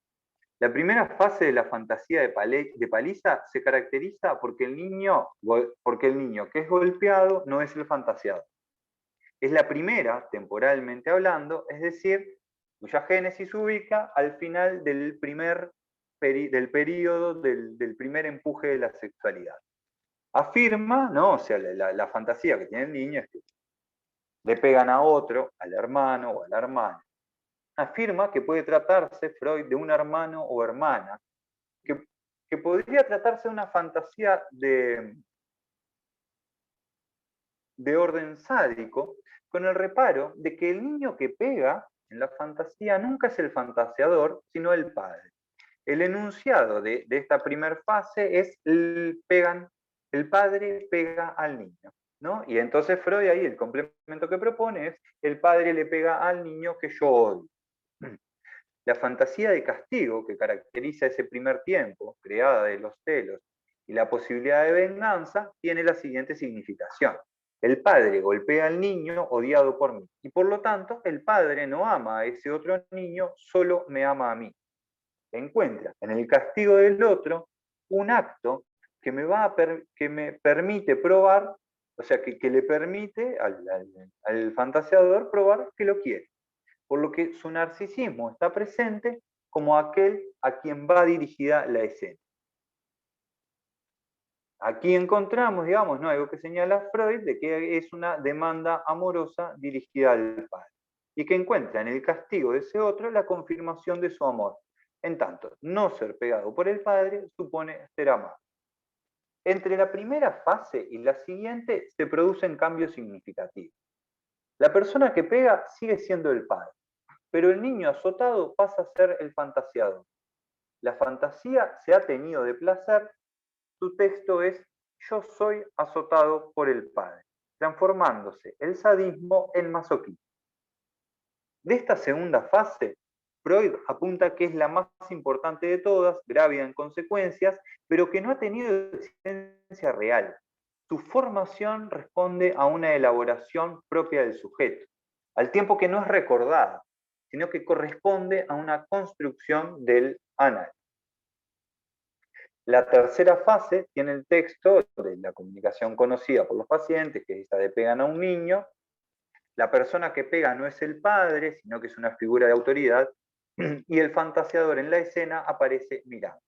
La primera fase de la fantasía de Paliza se caracteriza porque el niño que es golpeado no es el fantasiado. Es la primera, temporalmente hablando, es decir, cuya génesis ubica al final del periodo del primer empuje de la sexualidad. Afirma, ¿no? O sea, la fantasía que tiene el niño es que le pegan a otro, al hermano o a la hermana. Afirma que puede tratarse, Freud, de un hermano o hermana, que podría tratarse de una fantasía de orden sádico, con el reparo de que el niño que pega en la fantasía nunca es el fantasiador, sino el padre. El enunciado de esta primera fase es el padre pega al niño, ¿no? Y entonces Freud ahí el complemento que propone es el padre le pega al niño que yo odio. La fantasía de castigo que caracteriza ese primer tiempo, creada de los celos y la posibilidad de venganza, tiene la siguiente significación. El padre golpea al niño odiado por mí, y por lo tanto el padre no ama a ese otro niño, solo me ama a mí. Encuentra en el castigo del otro un acto que me permite probar, o sea, que le permite al fantasiador probar que lo quiere. Por lo que su narcisismo está presente como aquel a quien va dirigida la escena. Aquí encontramos, digamos, ¿no? Algo que señala Freud, de que es una demanda amorosa dirigida al padre, y que encuentra en el castigo de ese otro la confirmación de su amor. En tanto, no ser pegado por el padre supone ser amado. Entre la primera fase y la siguiente se producen cambios significativos. La persona que pega sigue siendo el padre, pero el niño azotado pasa a ser el fantasiador. La fantasía se ha tenido de placer, su texto es yo soy azotado por el padre, transformándose el sadismo en masoquismo. De esta segunda fase, Freud apunta que es la más importante de todas, grávida en consecuencias, pero que no ha tenido existencia real. Su formación responde a una elaboración propia del sujeto, al tiempo que no es recordada, sino que corresponde a una construcción del análisis. La tercera fase tiene el texto de la comunicación conocida por los pacientes, que es esta de pegan a un niño. La persona que pega no es el padre, sino que es una figura de autoridad, y el fantasiador en la escena aparece mirando.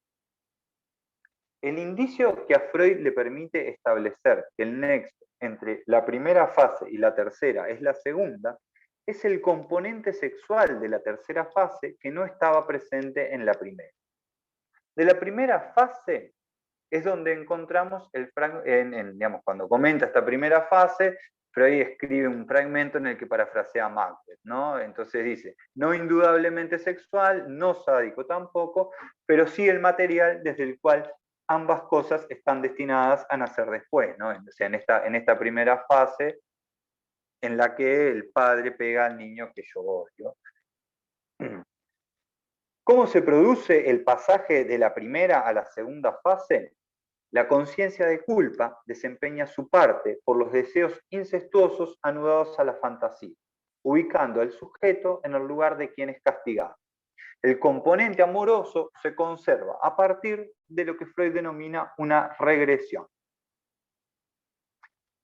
El indicio que a Freud le permite establecer que el nexo entre la primera fase y la tercera es la segunda, es el componente sexual de la tercera fase que no estaba presente en la primera. De la primera fase es donde encontramos digamos, cuando comenta esta primera fase, Freud escribe un fragmento en el que parafrasea a Macbeth, ¿no? Entonces dice, no indudablemente sexual, no sádico tampoco, pero sí el material desde el cual ambas cosas están destinadas a nacer después, ¿no? O sea, en esta primera fase en la que el padre pega al niño que yo odio. ¿Cómo se produce el pasaje de la primera a la segunda fase? La conciencia de culpa desempeña su parte por los deseos incestuosos anudados a la fantasía, ubicando al sujeto en el lugar de quien es castigado. El componente amoroso se conserva a partir de lo que Freud denomina una regresión.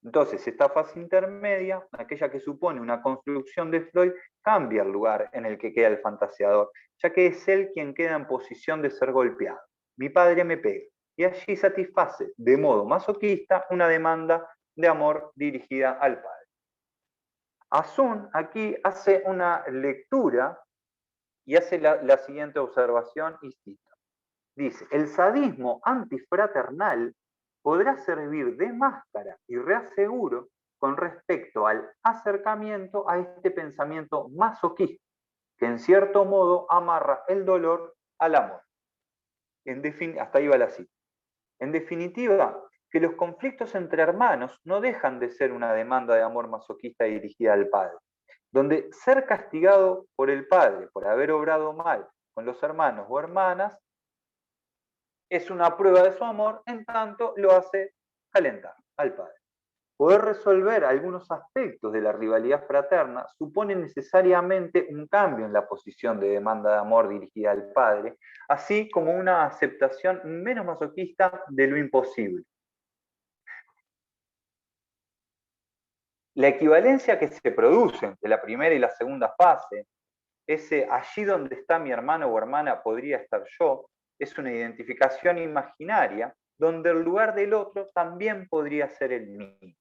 Entonces, esta fase intermedia, aquella que supone una construcción de Freud, cambia el lugar en el que queda el fantasiador, ya que es él quien queda en posición de ser golpeado. Mi padre me pega, y allí satisface de modo masoquista una demanda de amor dirigida al padre. Asun aquí hace una lectura y hace la siguiente observación y cita. Dice, el sadismo antifraternal podrá servir de máscara y reaseguro con respecto al acercamiento a este pensamiento masoquista, que en cierto modo amarra el dolor al amor. Hasta ahí va la cita. En definitiva, que los conflictos entre hermanos no dejan de ser una demanda de amor masoquista dirigida al padre, donde ser castigado por el padre por haber obrado mal con los hermanos o hermanas es una prueba de su amor, en tanto lo hace calentar al padre. Poder resolver algunos aspectos de la rivalidad fraterna supone necesariamente un cambio en la posición de demanda de amor dirigida al padre, así como una aceptación menos masoquista de lo imposible. La equivalencia que se produce entre la primera y la segunda fase, ese allí donde está mi hermano o hermana podría estar yo, es una identificación imaginaria donde el lugar del otro también podría ser el mío.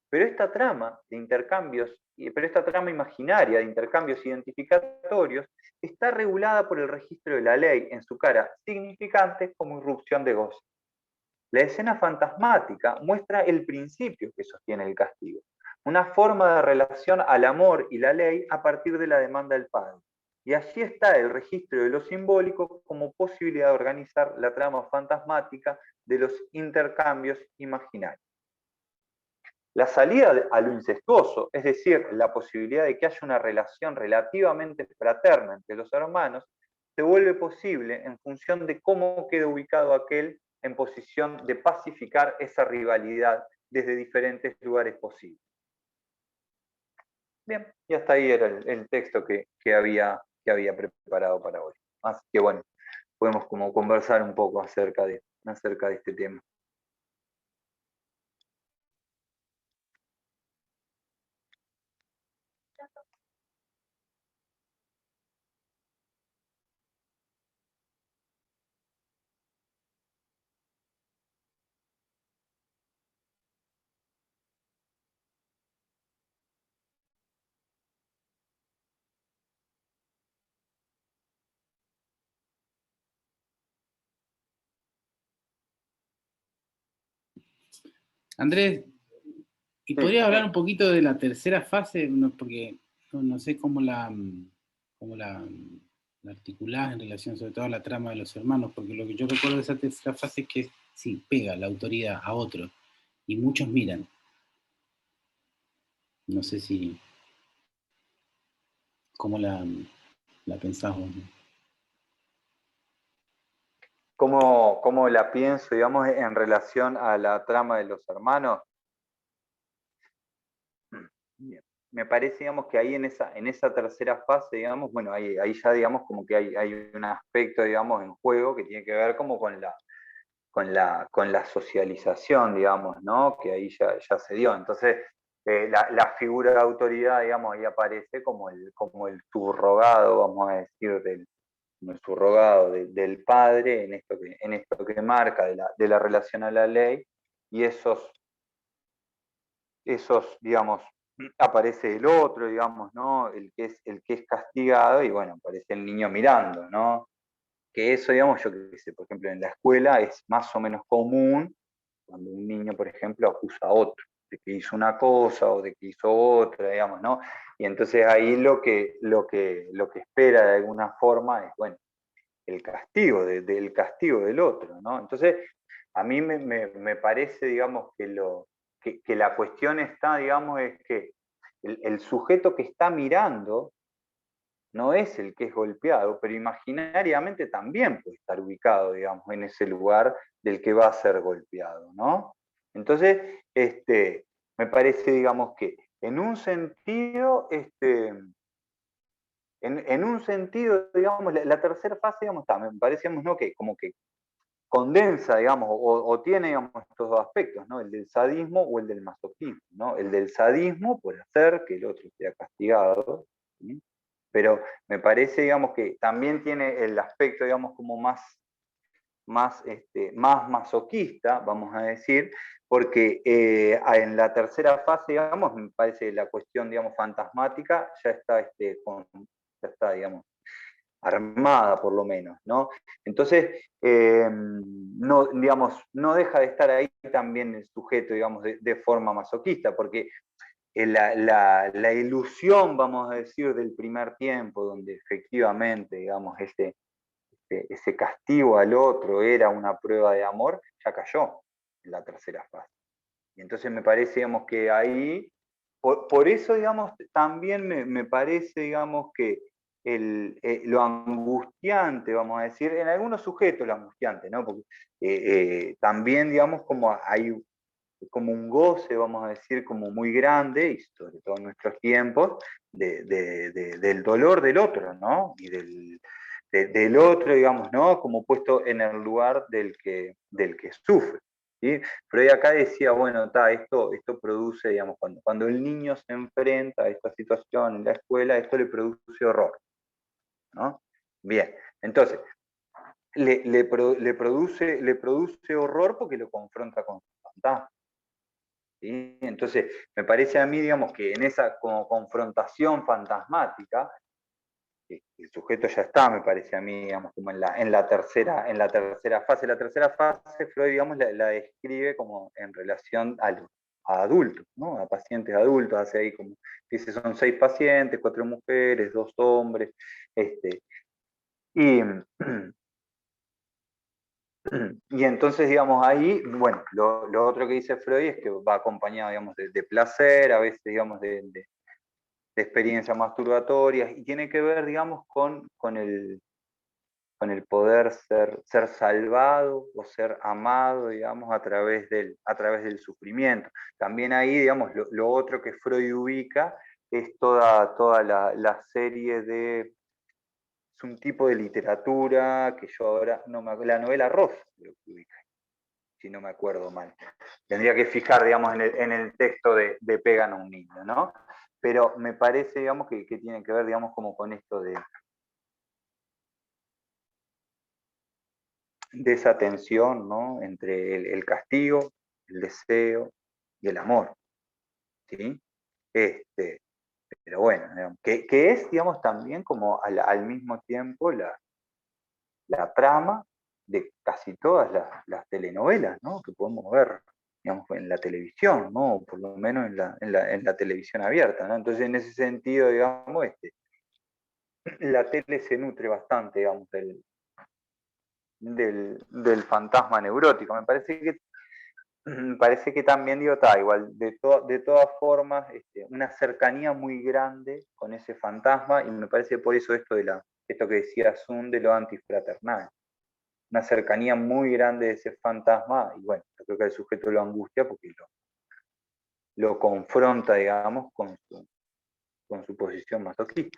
Pero esta trama de intercambios, pero esta trama imaginaria de intercambios identificatorios está regulada por el registro de la ley en su cara significante como irrupción de goce. La escena fantasmática muestra el principio que sostiene el castigo, una forma de relación al amor y la ley a partir de la demanda del padre. Y allí está el registro de lo simbólico como posibilidad de organizar la trama fantasmática de los intercambios imaginarios. La salida a lo incestuoso, es decir, la posibilidad de que haya una relación relativamente fraterna entre los hermanos, se vuelve posible en función de cómo queda ubicado aquel en posición de pacificar esa rivalidad desde diferentes lugares posibles. Bien, y hasta ahí era el texto que había preparado para hoy. Así que bueno, podemos como conversar un poco acerca de este tema. Andrés, ¿y podrías hablar un poquito de la tercera fase? Porque no sé cómo la articulás en relación sobre todo a la trama de los hermanos, porque lo que yo recuerdo de esa tercera fase es que sí, pega la autoridad a otro, y muchos miran. No sé si, cómo la pensás vos, ¿no? ¿Cómo la pienso, digamos, en relación a la trama de los hermanos? Bien. Me parece, digamos, que ahí en esa tercera fase, digamos, bueno, ahí ya, digamos, como que hay un aspecto, digamos, en juego que tiene que ver como con la socialización, digamos, ¿no? Que ahí ya se dio. Entonces, la figura de autoridad, digamos, ahí aparece como el subrogado, vamos a decir, el subrogado del padre en esto que marca de la relación a la ley, y digamos, aparece el otro, digamos, ¿no? El que es castigado, y bueno, aparece el niño mirando, ¿no? Que eso, digamos, yo qué sé, por ejemplo, en la escuela es más o menos común cuando un niño, por ejemplo, acusa a otro de que hizo una cosa o de que hizo otra, digamos, ¿no? Y entonces ahí lo que espera de alguna forma es, bueno, el castigo, del castigo del otro, ¿no? Entonces, a mí me parece, digamos, que la cuestión está, digamos, es que el sujeto que está mirando no es el que es golpeado, pero imaginariamente también puede estar ubicado, digamos, en ese lugar del que va a ser golpeado, ¿no? Entonces, me parece, digamos, que en un sentido, en un sentido, digamos, la tercera fase, digamos, está, me parece, digamos, ¿no? Que como que condensa, digamos, o tiene, digamos, estos dos aspectos, ¿no? El del sadismo o el del masoquismo, ¿no? El del sadismo por hacer que el otro sea castigado, ¿sí? Pero me parece, digamos, que también tiene el aspecto, digamos, como más masoquista, vamos a decir, porque en la tercera fase, digamos, me parece la cuestión, digamos, fantasmática ya está, digamos, armada por lo menos, ¿no? Entonces, no, digamos, no deja de estar ahí también el sujeto, digamos, de forma masoquista, porque la ilusión, vamos a decir, del primer tiempo, donde efectivamente, digamos, ese castigo al otro era una prueba de amor, ya cayó en la tercera fase. Y entonces me parece, digamos, que ahí por eso, digamos, también me parece, digamos, que lo angustiante, vamos a decir, en algunos sujetos lo angustiante, ¿no? Porque también, digamos, como hay como un goce, vamos a decir, como muy grande, y sobre todo en nuestros tiempos, del dolor del otro, ¿no? Y del otro, digamos, ¿no? Como puesto en el lugar del que sufre. ¿Sí? Freud acá decía, bueno, esto produce, digamos, cuando el niño se enfrenta a esta situación en la escuela, esto le produce horror, ¿no? Bien, entonces, le produce horror porque lo confronta con su fantasma. ¿Sí? Entonces, me parece a mí, digamos, que en esa como confrontación fantasmática, el sujeto ya está, me parece a mí, digamos, como en la tercera fase. La tercera fase, Freud, digamos, la describe como en relación a adultos, ¿no? A pacientes adultos, hace ahí como, dice, son 6 pacientes, 4 mujeres, 2 hombres, y y entonces, digamos, ahí, bueno, lo otro que dice Freud es que va acompañado, digamos, de placer, a veces, digamos, de experiencias masturbatorias, y tiene que ver, digamos, con el poder ser salvado o ser amado, digamos, a través del sufrimiento. También ahí, digamos, lo otro que Freud ubica es toda la serie de... Es un tipo de literatura que yo ahora no me acuerdo, la novela Rosa, lo que ubica, si no me acuerdo mal. Tendría que fijar, digamos, en el texto de Pegan a un niño, ¿no? Pero me parece, digamos, que tiene que ver, digamos, como con esto de esa tensión, ¿no? Entre el castigo, el deseo y el amor, ¿sí? Pero bueno, digamos, que es, digamos, también como al mismo tiempo la trama de casi todas las telenovelas, ¿no? Que podemos ver, digamos, en la televisión, ¿no? O por lo menos en la televisión abierta, ¿no? Entonces, en ese sentido, digamos, la tele se nutre bastante, digamos, del fantasma neurótico. Me parece que también, digo, está igual, de todas formas, una cercanía muy grande con ese fantasma, y me parece por eso esto que decía Sun de lo antifraternal, una cercanía muy grande de ese fantasma, y bueno, yo creo que el sujeto lo angustia porque lo confronta, digamos, con su posición masoquista.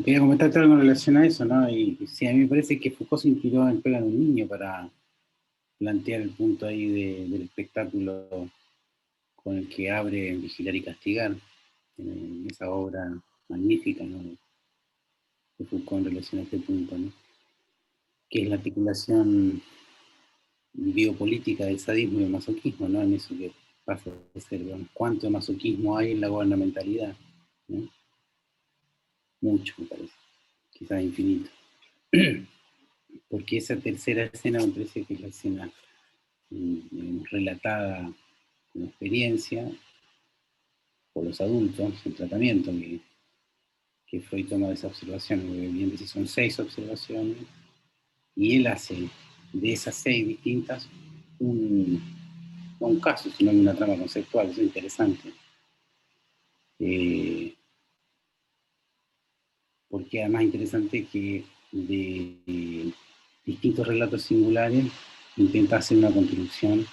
Quería comentarte algo en relación a eso, ¿no? Y sí, a mí me parece que Foucault se inspiró en Pegan a un niño para plantear el punto ahí del espectáculo con el que abre Vigilar y Castigar, en esa obra magnífica, ¿no? De Foucault en relación a este punto, ¿no? Que es la articulación biopolítica del sadismo y el masoquismo, ¿no? En eso que pasa a ser, digamos, cuánto masoquismo hay en la gubernamentalidad, ¿no? Mucho, me parece, quizás infinito. Porque esa tercera escena me parece que es la escena relatada con experiencia por los adultos en tratamiento, que Freud toma de esa observación, bien dice, son 6 observaciones, y él hace de esas 6 distintas un, no un caso, sino una trama conceptual, eso es interesante. Porque además es interesante que de distintos relatos singulares intenta hacer una construcción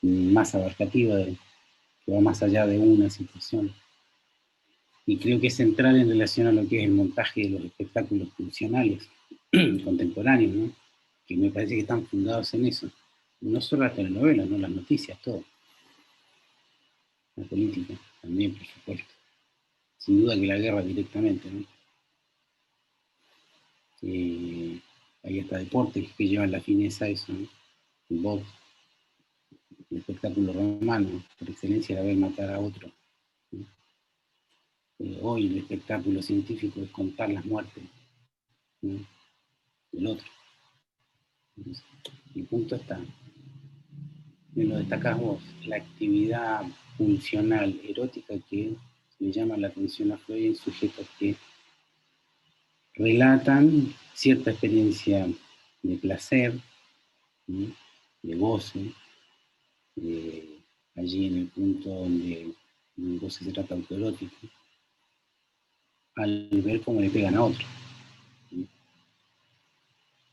más abarcativa, que va más allá de una situación. Y creo que es central en relación a lo que es el montaje de los espectáculos funcionales contemporáneos, ¿no? Que me parece que están fundados en eso. No solo las telenovelas, no las noticias, todo. La política también, por supuesto. Sin duda que la guerra directamente, ¿no? Ahí está deportes que llevan la fineza a eso, ¿no? El box, el espectáculo romano, por excelencia era ver matar a otro, ¿no? Hoy el espectáculo científico es contar las muertes, ¿no? Del otro. Entonces, el punto está, y lo destacás vos, la actividad funcional erótica que le llama la atención a Freud en sujetos que relatan cierta experiencia de placer, ¿sí? De goce, allí en el punto donde el goce se trata autoerótico, al ver cómo le pegan a otro, ¿sí?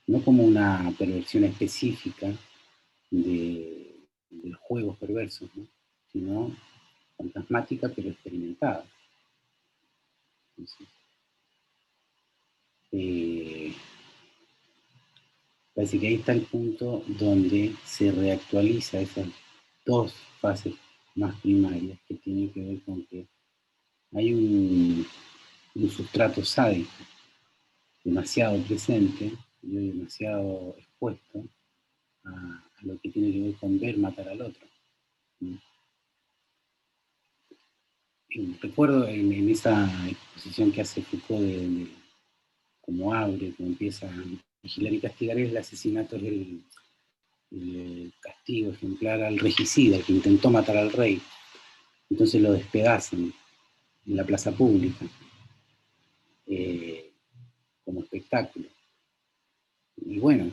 No como una perversión específica de juegos perversos, ¿no? Sino fantasmática pero experimentada. Entonces, parece que ahí está el punto donde se reactualiza esas dos fases más primarias que tienen que ver con que hay un sustrato sádico demasiado presente y hoy demasiado expuesto a lo que tiene que ver con ver matar al otro. Y recuerdo en esa exposición que hace Foucault de cómo abre, cómo empieza a vigilar y castigar, el asesinato es el castigo ejemplar al regicida, el que intentó matar al rey. Entonces lo despedazan en la plaza pública como espectáculo. Y bueno,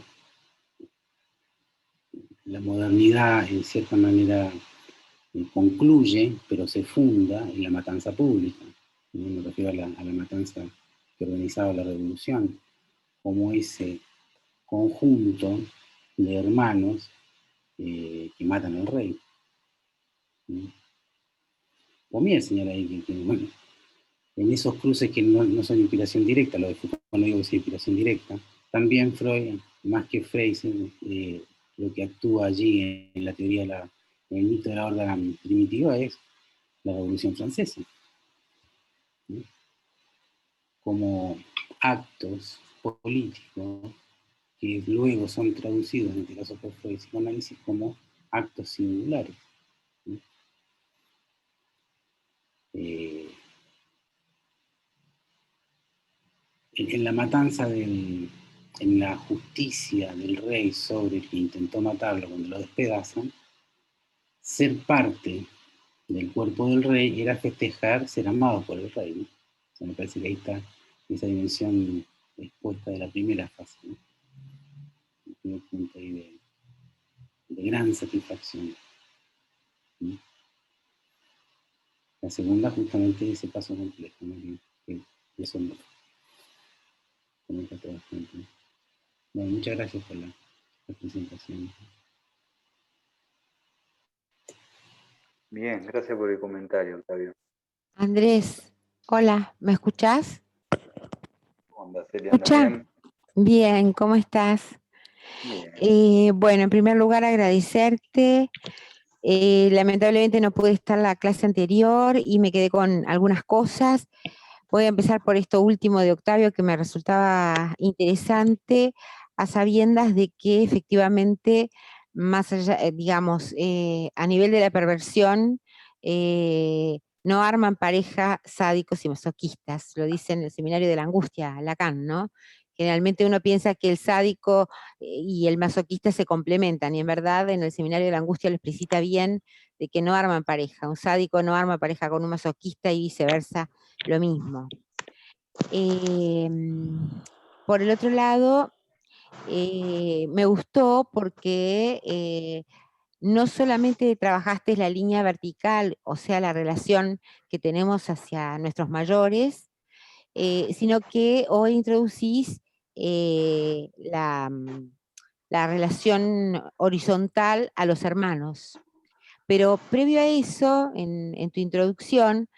la modernidad en cierta manera concluye, pero se funda en la matanza pública. Me refiero a la matanza que organizaba la revolución, como ese conjunto de hermanos que matan al rey. Pommier señala ahí que bueno, en esos cruces que no son inspiración directa, lo de Foucault no digo que sea inspiración directa, también Freud, más que Fraser, lo que actúa allí en la teoría, en el mito de la horda primitiva es la Revolución Francesa, ¿no? Como actos políticos que luego son traducidos, en este caso por Freud y psicoanálisis, como actos singulares, ¿no? En la matanza en la justicia del rey sobre el que intentó matarlo cuando lo despedazan, ser parte del cuerpo del rey era festejar ser amado por el rey, ¿no? O sea, me parece que ahí está esa dimensión expuesta de la primera fase, ¿no? El primer punto ahí de gran satisfacción, ¿no? La segunda justamente ese paso complejo, ¿no? Que eso no comenta todo bastante, ¿no? Bueno, muchas gracias por la presentación. Bien, gracias por el comentario, Octavio. Andrés, hola, ¿me escuchás? ¿Cómo andas, Celia? ¿Andas ¿Escuchás? bien? Bien, ¿cómo estás? Bien. Bueno, en primer lugar agradecerte. Lamentablemente no pude estar la clase anterior y me quedé con algunas cosas. Voy a empezar por esto último de Octavio que me resultaba interesante, a sabiendas de que efectivamente, más allá, digamos, a nivel de la perversión, no arman pareja sádicos y masoquistas, lo dice en el Seminario de la Angustia, Lacan, ¿no? Generalmente uno piensa que el sádico y el masoquista se complementan, y en verdad en el Seminario de la Angustia lo explicita bien, de que no arman pareja, un sádico no arma pareja con un masoquista y viceversa, lo mismo. Por el otro lado, me gustó porque no solamente trabajaste la línea vertical, o sea, la relación que tenemos hacia nuestros mayores, sino que hoy introducís la relación horizontal a los hermanos. Pero previo a eso, en tu introducción,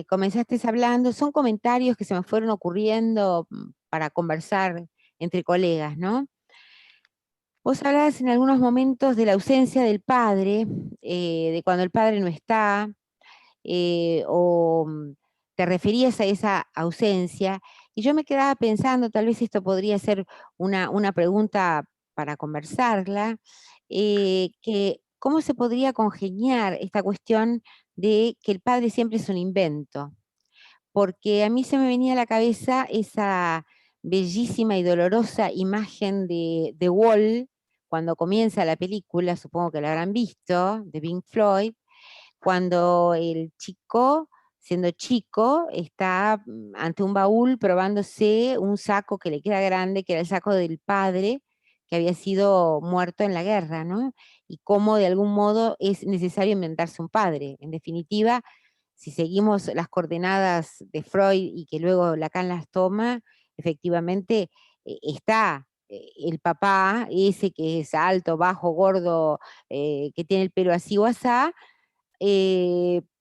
comenzaste hablando, son comentarios que se me fueron ocurriendo para conversar entre colegas, ¿no? Vos hablabas en algunos momentos de la ausencia del padre, de cuando el padre no está, o te referías a esa ausencia, y yo me quedaba pensando, tal vez esto podría ser una pregunta para conversarla, que cómo se podría congeniar esta cuestión de que el padre siempre es un invento, porque a mí se me venía a la cabeza esa bellísima y dolorosa imagen de Wall, cuando comienza la película, supongo que la habrán visto, de Pink Floyd, cuando el chico, siendo chico, está ante un baúl probándose un saco que le queda grande, que era el saco del padre, que había sido muerto en la guerra, ¿no? Y cómo de algún modo es necesario inventarse un padre. En definitiva, si seguimos las coordenadas de Freud y que luego Lacan las toma, efectivamente está el papá, ese que es alto, bajo, gordo, que tiene el pelo así o asá,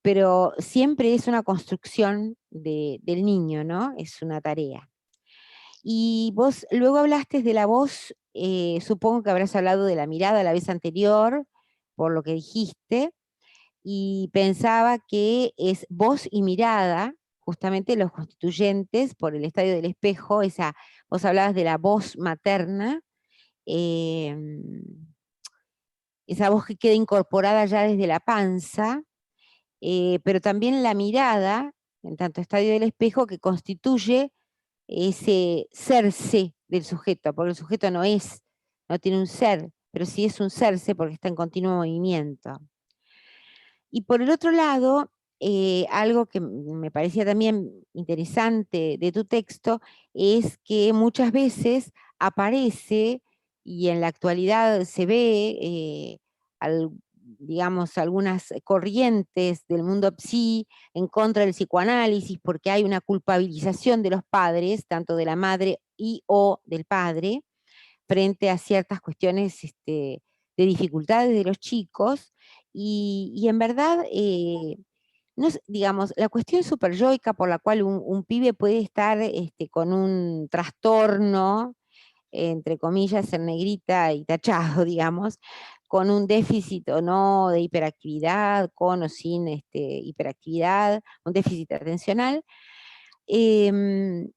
pero siempre es una construcción del niño, ¿no? Es una tarea. Y vos luego hablaste de la voz, supongo que habrás hablado de la mirada la vez anterior, por lo que dijiste, y pensaba que es voz y mirada, justamente los constituyentes por el estadio del espejo, vos hablabas de la voz materna, esa voz que queda incorporada ya desde la panza, pero también la mirada, en tanto estadio del espejo, que constituye ese serse del sujeto, porque el sujeto no tiene un ser, pero sí es un serse porque está en continuo movimiento. Y por el otro lado, algo que me parecía también interesante de tu texto es que muchas veces aparece, y en la actualidad se ve, digamos, algunas corrientes del mundo psi en contra del psicoanálisis, porque hay una culpabilización de los padres, tanto de la madre y o del padre, frente a ciertas cuestiones de dificultades de los chicos, y en verdad, no digamos, la cuestión superyoica por la cual un pibe puede estar con un trastorno, entre comillas, en negrita y tachado, digamos, con un déficit o no de hiperactividad, con o sin hiperactividad, un déficit atencional, em,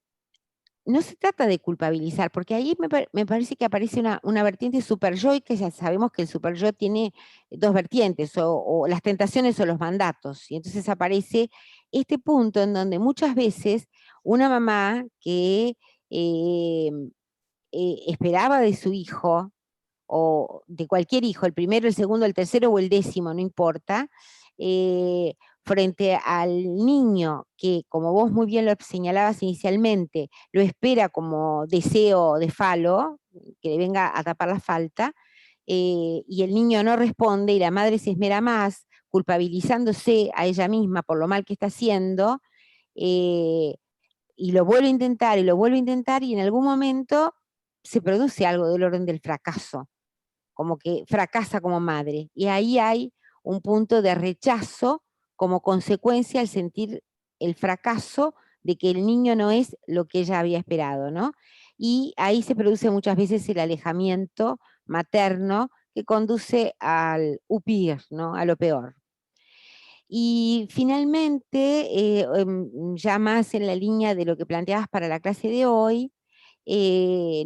no se trata de culpabilizar, porque ahí me parece que aparece una vertiente superyo, y que ya sabemos que el superyo tiene dos vertientes, o las tentaciones o los mandatos, y entonces aparece este punto en donde muchas veces una mamá que eh, esperaba de su hijo, o de cualquier hijo, el primero, el segundo, el tercero o el décimo, no importa, eh, frente al niño que, como vos muy bien lo señalabas inicialmente, lo espera como deseo de falo, que le venga a tapar la falta, y el niño no responde y la madre se esmera más, culpabilizándose a ella misma por lo mal que está haciendo, eh, y lo vuelve a intentar y lo vuelve a intentar, y en algún momento se produce algo del orden del fracaso, como que fracasa como madre. Y ahí hay un punto de rechazo como consecuencia al sentir el fracaso de que el niño no es lo que ella había esperado, ¿no? Y ahí se produce muchas veces el alejamiento materno que conduce al upir, ¿no? A lo peor. Y finalmente, ya más en la línea de lo que planteabas para la clase de hoy,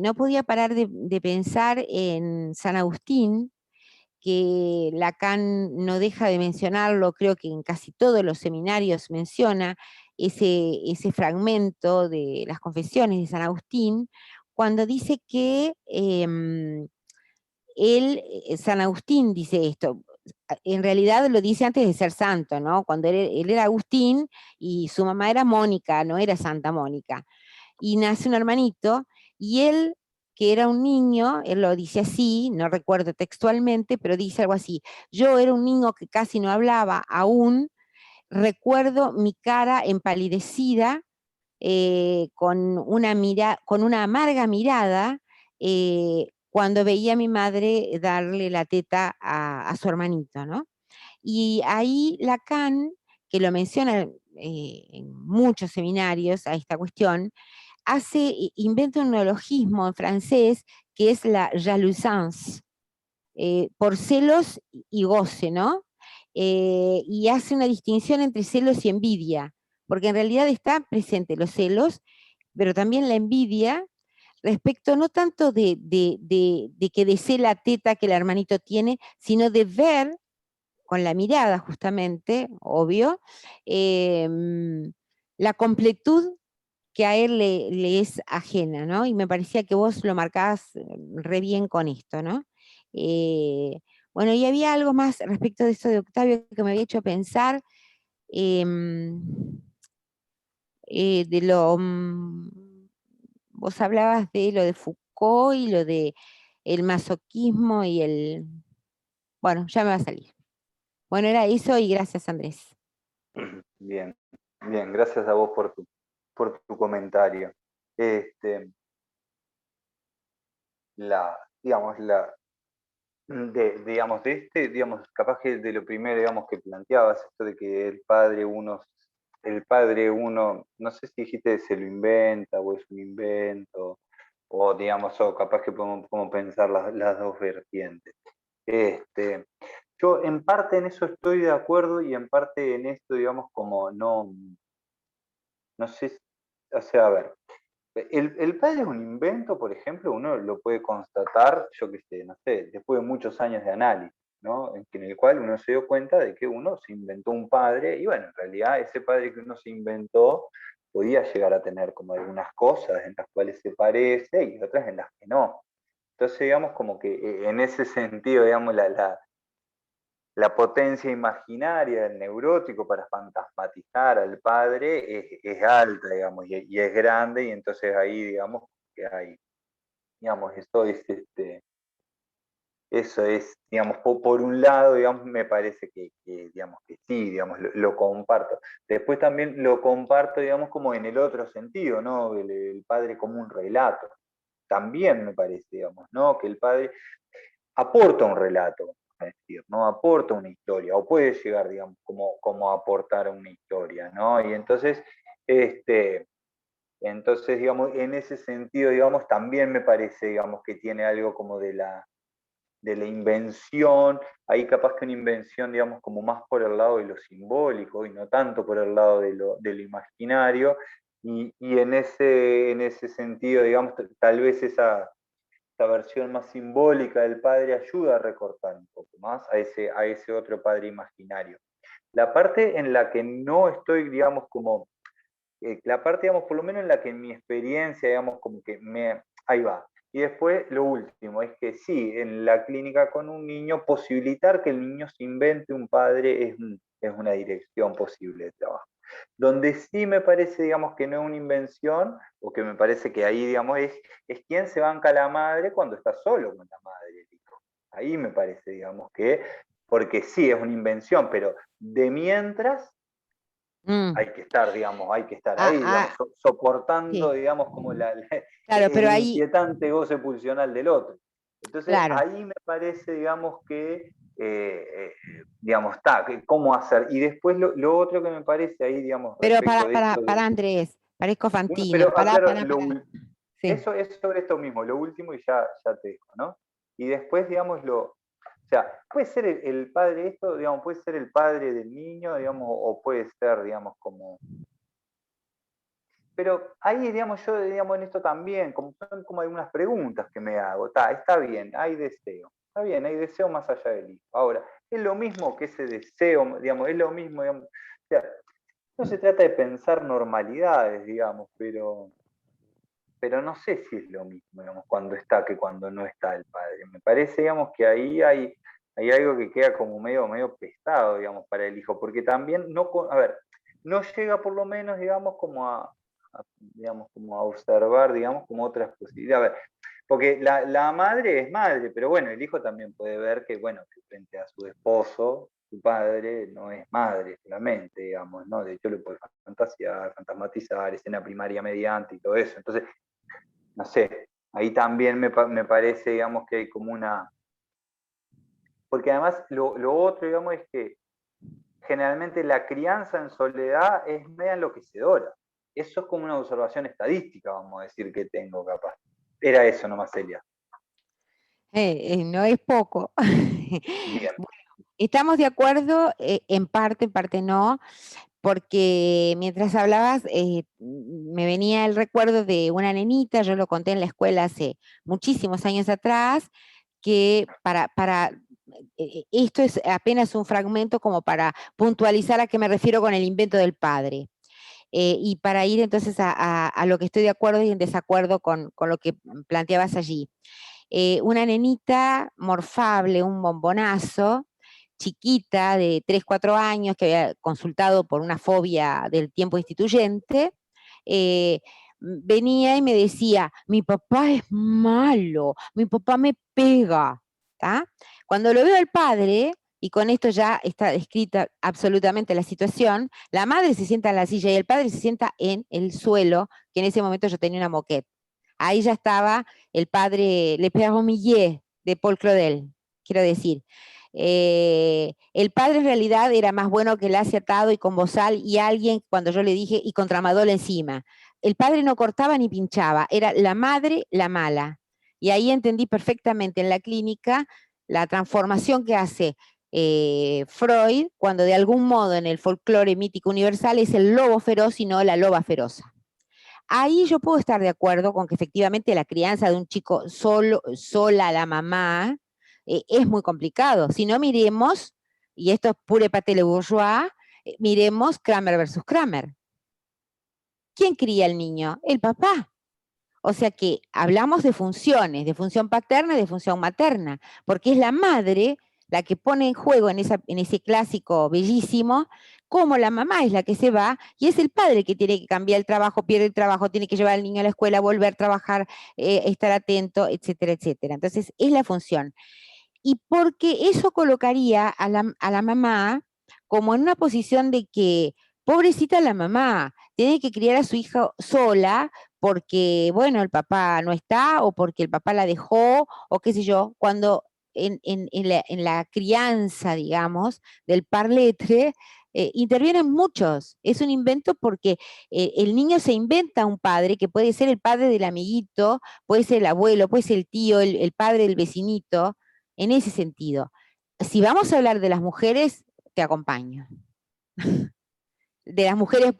no podía parar de pensar en San Agustín, que Lacan no deja de mencionarlo, creo que en casi todos los seminarios menciona ese fragmento de las Confesiones de San Agustín, cuando dice que San Agustín dice esto, en realidad lo dice antes de ser santo, ¿no? Cuando él era Agustín y su mamá era Mónica, no era Santa Mónica, y nace un hermanito, y él, que era un niño, él lo dice así, no recuerdo textualmente, pero dice algo así: yo era un niño que casi no hablaba aún, recuerdo mi cara empalidecida, con una amarga mirada, cuando veía a mi madre darle la teta a su hermanito, ¿no? Y ahí Lacan, que lo menciona en muchos seminarios a esta cuestión, inventa un neologismo en francés que es la jalousance, por celos y goce, ¿no? Y hace una distinción entre celos y envidia, porque en realidad está presente los celos, pero también la envidia, respecto no tanto de que desee la teta que el hermanito tiene, sino de ver con la mirada justamente, obvio, eh, la completud que a él le es ajena, ¿no? Y me parecía que vos lo marcabas re bien con esto, ¿no? Bueno, y había algo más respecto de eso de Octavio que me había hecho pensar, em, de vos hablabas de lo de Foucault y lo de el masoquismo y bueno, ya me va a salir. Bueno, era eso y gracias, Andrés. Bien, bien, gracias a vos por tu comentario. Este, digamos, digamos, digamos, capaz que de lo primero, digamos, que planteabas, esto de que el padre uno, no sé si dijiste se lo inventa o es un invento, o digamos, o capaz que podemos pensar las dos vertientes. Este, yo en parte en eso estoy de acuerdo y en parte en esto, digamos, como no sé, o sea, a ver, el padre es un invento, por ejemplo, uno lo puede constatar, yo qué sé, no sé, después de muchos años de análisis, ¿no? En el cual uno se dio cuenta de que uno se inventó un padre, y bueno, en realidad ese padre que uno se inventó podía llegar a tener como algunas cosas en las cuales se parece y otras en las que no. Entonces, digamos, como que en ese sentido, digamos, la potencia imaginaria del neurótico para fantasmatizar al padre es alta, digamos, y es grande, y entonces ahí, digamos, que hay, digamos, eso es, digamos, por un lado, digamos, me parece digamos, que sí, digamos, lo comparto. Después también lo comparto, digamos, como en el otro sentido, ¿no? El padre como un relato. También me parece, digamos, ¿no? Que el padre aporta un relato, es decir, ¿no? Aporta una historia, o puede llegar, digamos, como a aportar una historia, ¿no? Y entonces, digamos, en ese sentido, digamos, también me parece, digamos, que tiene algo como de la invención, ahí capaz que una invención, digamos, como más por el lado de lo simbólico y no tanto por el lado de lo imaginario, y en ese sentido, digamos, tal vez esa versión más simbólica del padre ayuda a recortar un poco más a ese otro padre imaginario. La parte en la que no estoy, digamos, la parte, digamos, por lo menos en la que en mi experiencia, digamos, como que ahí va. Y después lo último, es que sí, en la clínica con un niño, posibilitar que el niño se invente un padre es una dirección posible de trabajo. Donde sí me parece, digamos, que no es una invención, o que me parece que ahí, digamos, es quién se banca la madre cuando está solo con la madre el hijo. Ahí me parece, digamos, porque sí es una invención, pero de mientras Mm. hay que estar, digamos, hay que estar Ah, ahí, digamos, soportando, sí, digamos, como claro, el pero ahí, inquietante goce pulsional del otro. Entonces, claro, ahí me parece, digamos, digamos, está, cómo hacer. Y después lo otro que me parece ahí, digamos, pero respecto de esto para Andrés, parezco bueno, Fantino, pero aclaro, sí. eso es sobre esto mismo, lo último y ya te dejo, ¿no? Y después, digamos, o sea, puede ser el padre esto, digamos, puede ser el padre del niño, digamos, o puede ser, digamos, pero ahí, digamos, yo, digamos, en esto también, son como algunas preguntas que me hago. Está bien, hay deseo. Está bien, hay deseo más allá del hijo. Ahora, es lo mismo que ese deseo, digamos, es lo mismo, digamos. O sea, no se trata de pensar normalidades, digamos, pero no sé si es lo mismo, digamos, cuando está que cuando no está el padre. Me parece, digamos, que ahí hay algo que queda como medio pesado, digamos, para el hijo, porque también a ver, no llega por lo menos, digamos, digamos, como a observar, digamos, como otras posibilidades. A ver, porque la madre es madre, pero bueno, el hijo también puede ver que, bueno, que frente a su esposo, su padre no es madre solamente, digamos, ¿no? De hecho, lo puede fantasear, fantasmatizar, escena primaria mediante y todo eso. Entonces, no sé, ahí también me parece, digamos, que hay como una... Porque además lo otro, digamos, es que generalmente la crianza en soledad es media enloquecedora. Eso es como una observación estadística, vamos a decir, que tengo capaz. Era eso nomás, Celia. No es poco. Bien. Estamos de acuerdo, en parte no, porque mientras hablabas me venía el recuerdo de una nenita, yo lo conté en la escuela hace muchísimos años atrás, que esto es apenas un fragmento como para puntualizar a qué me refiero con el invento del padre. Y para ir entonces a lo que estoy de acuerdo y en desacuerdo con lo que planteabas allí. una nenita morfable, un bombonazo, chiquita de 3, 4 años, que había consultado por una fobia del tiempo instituyente, venía y me decía, mi papá es malo, mi papá me pega. ¿Tá? Cuando lo veo al padre, y con esto ya está descrita absolutamente la situación, la madre se sienta en la silla y el padre se sienta en el suelo, que en ese momento yo tenía una moquette. Ahí ya estaba el padre Le Père Millet de Paul Claudel, quiero decir. El padre en realidad era más bueno que el hace atado y con bozal y alguien, cuando yo le dije, y con tramadol encima. El padre no cortaba ni pinchaba, era la madre la mala. Y ahí entendí perfectamente en la clínica la transformación que hace Freud cuando de algún modo en el folclore mítico universal es el lobo feroz y no la loba feroza. Ahí yo puedo estar de acuerdo con que efectivamente la crianza de un chico sola la mamá es muy complicado. Si no, miremos, y esto es pure pate le bourgeois, miremos Kramer versus Kramer. ¿Quién cría al niño? El papá. O sea que hablamos de funciones, de función paterna y de función materna, porque es la madre la que pone en juego en ese clásico bellísimo, como la mamá es la que se va y es el padre que tiene que cambiar el trabajo, pierde el trabajo, tiene que llevar al niño a la escuela, volver a trabajar, estar atento, etcétera, etcétera. Entonces, es la función. Y porque eso colocaría a la mamá como en una posición de que, pobrecita la mamá, tiene que criar a su hija sola porque, bueno, el papá no está o porque el papá la dejó o qué sé yo, cuando en la crianza, digamos, del parletre, intervienen muchos. Es un invento porque el niño se inventa un padre que puede ser el padre del amiguito, puede ser el abuelo, puede ser el tío, el padre del vecinito, en ese sentido. Si vamos a hablar de las mujeres, te acompaño. De las mujeres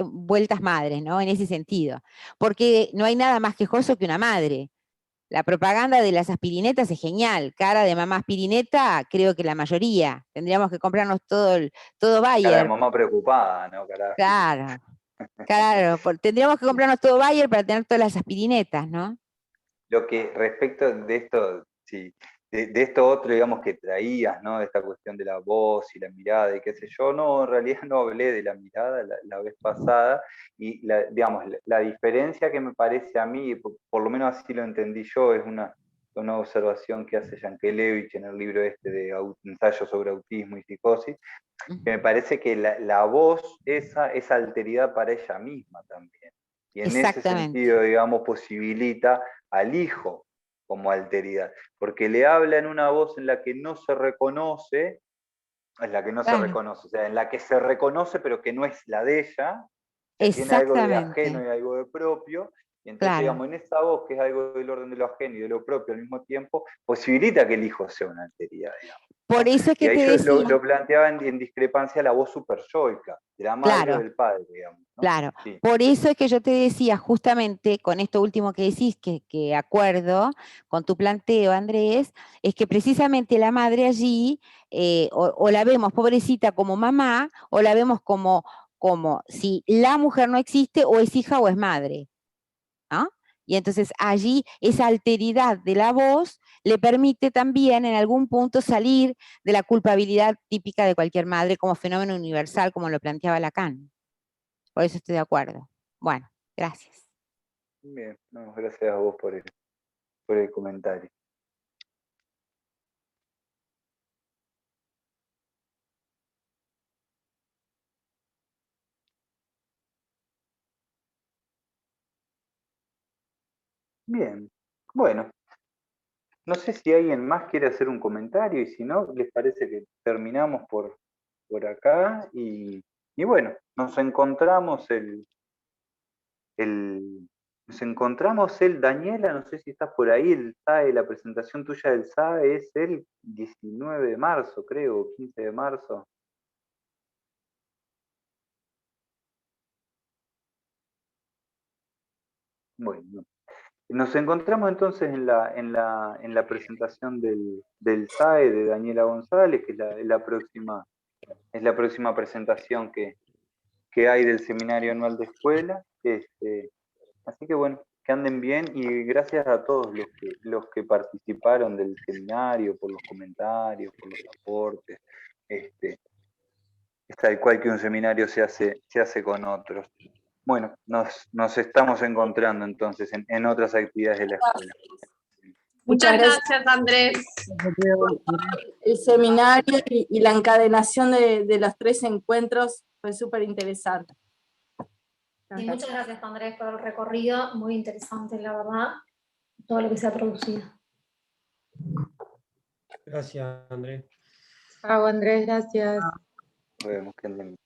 vueltas madres, ¿no? En ese sentido. Porque no hay nada más quejoso que una madre. La propaganda de las aspirinetas es genial. Cara de mamá aspirineta, creo que la mayoría. Tendríamos que comprarnos todo Cara de Bayer. mamá preocupada, ¿no? Cara de aspirina. Claro, claro. Tendríamos que comprarnos todo Bayer para tener todas las aspirinetas, ¿no? Lo que respecto de esto, sí, de esto otro, digamos, que traías, ¿no? De esta cuestión de la voz y la mirada y qué sé yo, no, en realidad no hablé de la mirada la vez pasada y, digamos, la diferencia que me parece a mí, por lo menos así lo entendí yo, es una observación que hace Yankelevich en el libro este de Ensayo sobre autismo y psicosis, que me parece que la voz esa es alteridad para ella misma también. Y en ese Exactamente. sentido, digamos, posibilita al hijo como alteridad, porque le habla en una voz en la que no se reconoce, en la que no se Claro. reconoce, o sea, en la que se reconoce pero que no es la de ella, o sea, tiene algo de ajeno Exactamente. y algo de propio, y entonces, Claro. digamos, en esa voz, que es algo del orden de lo ajeno y de lo propio al mismo tiempo, posibilita que el hijo sea una alteridad, digamos. Por ¿No? eso es Y que ahí te yo decía, lo planteaba en discrepancia a la voz superyoica, de la madre o claro, del padre, digamos. ¿No? claro. Sí. Por eso es que yo te decía justamente con esto último que decís, que acuerdo con tu planteo, Andrés, es que precisamente la madre allí, o la vemos pobrecita como mamá, o la vemos como si la mujer no existe, o es hija o es madre, ¿no? Y entonces allí esa alteridad de la voz le permite también en algún punto salir de la culpabilidad típica de cualquier madre como fenómeno universal, como lo planteaba Lacan. Por eso estoy de acuerdo. Bueno, gracias. Bien, no, gracias a vos por el comentario. Bien, bueno, no sé si alguien más quiere hacer un comentario y si no, les parece que terminamos por acá y bueno, nos encontramos nos encontramos Daniela, no sé si estás por ahí, el SAE, la presentación tuya del SAE es el 19 de marzo, creo, 15 de marzo. Bueno, nos encontramos entonces en la presentación del SAE de Daniela González, que es la próxima presentación que hay del Seminario Anual de Escuela. Así que bueno, que anden bien y gracias a todos los que participaron del seminario, por los comentarios, por los aportes. Es tal cual que un seminario se hace con otros. Bueno, nos estamos encontrando entonces en otras actividades de la escuela. Muchas gracias, Andrés. El seminario y la encadenación de los 3 encuentros fue súper interesante. Y muchas gracias, Andrés, por el recorrido, muy interesante, la verdad, todo lo que se ha producido. Gracias, Andrés. Chao, Andrés, gracias. Nos vemos, que anden bien.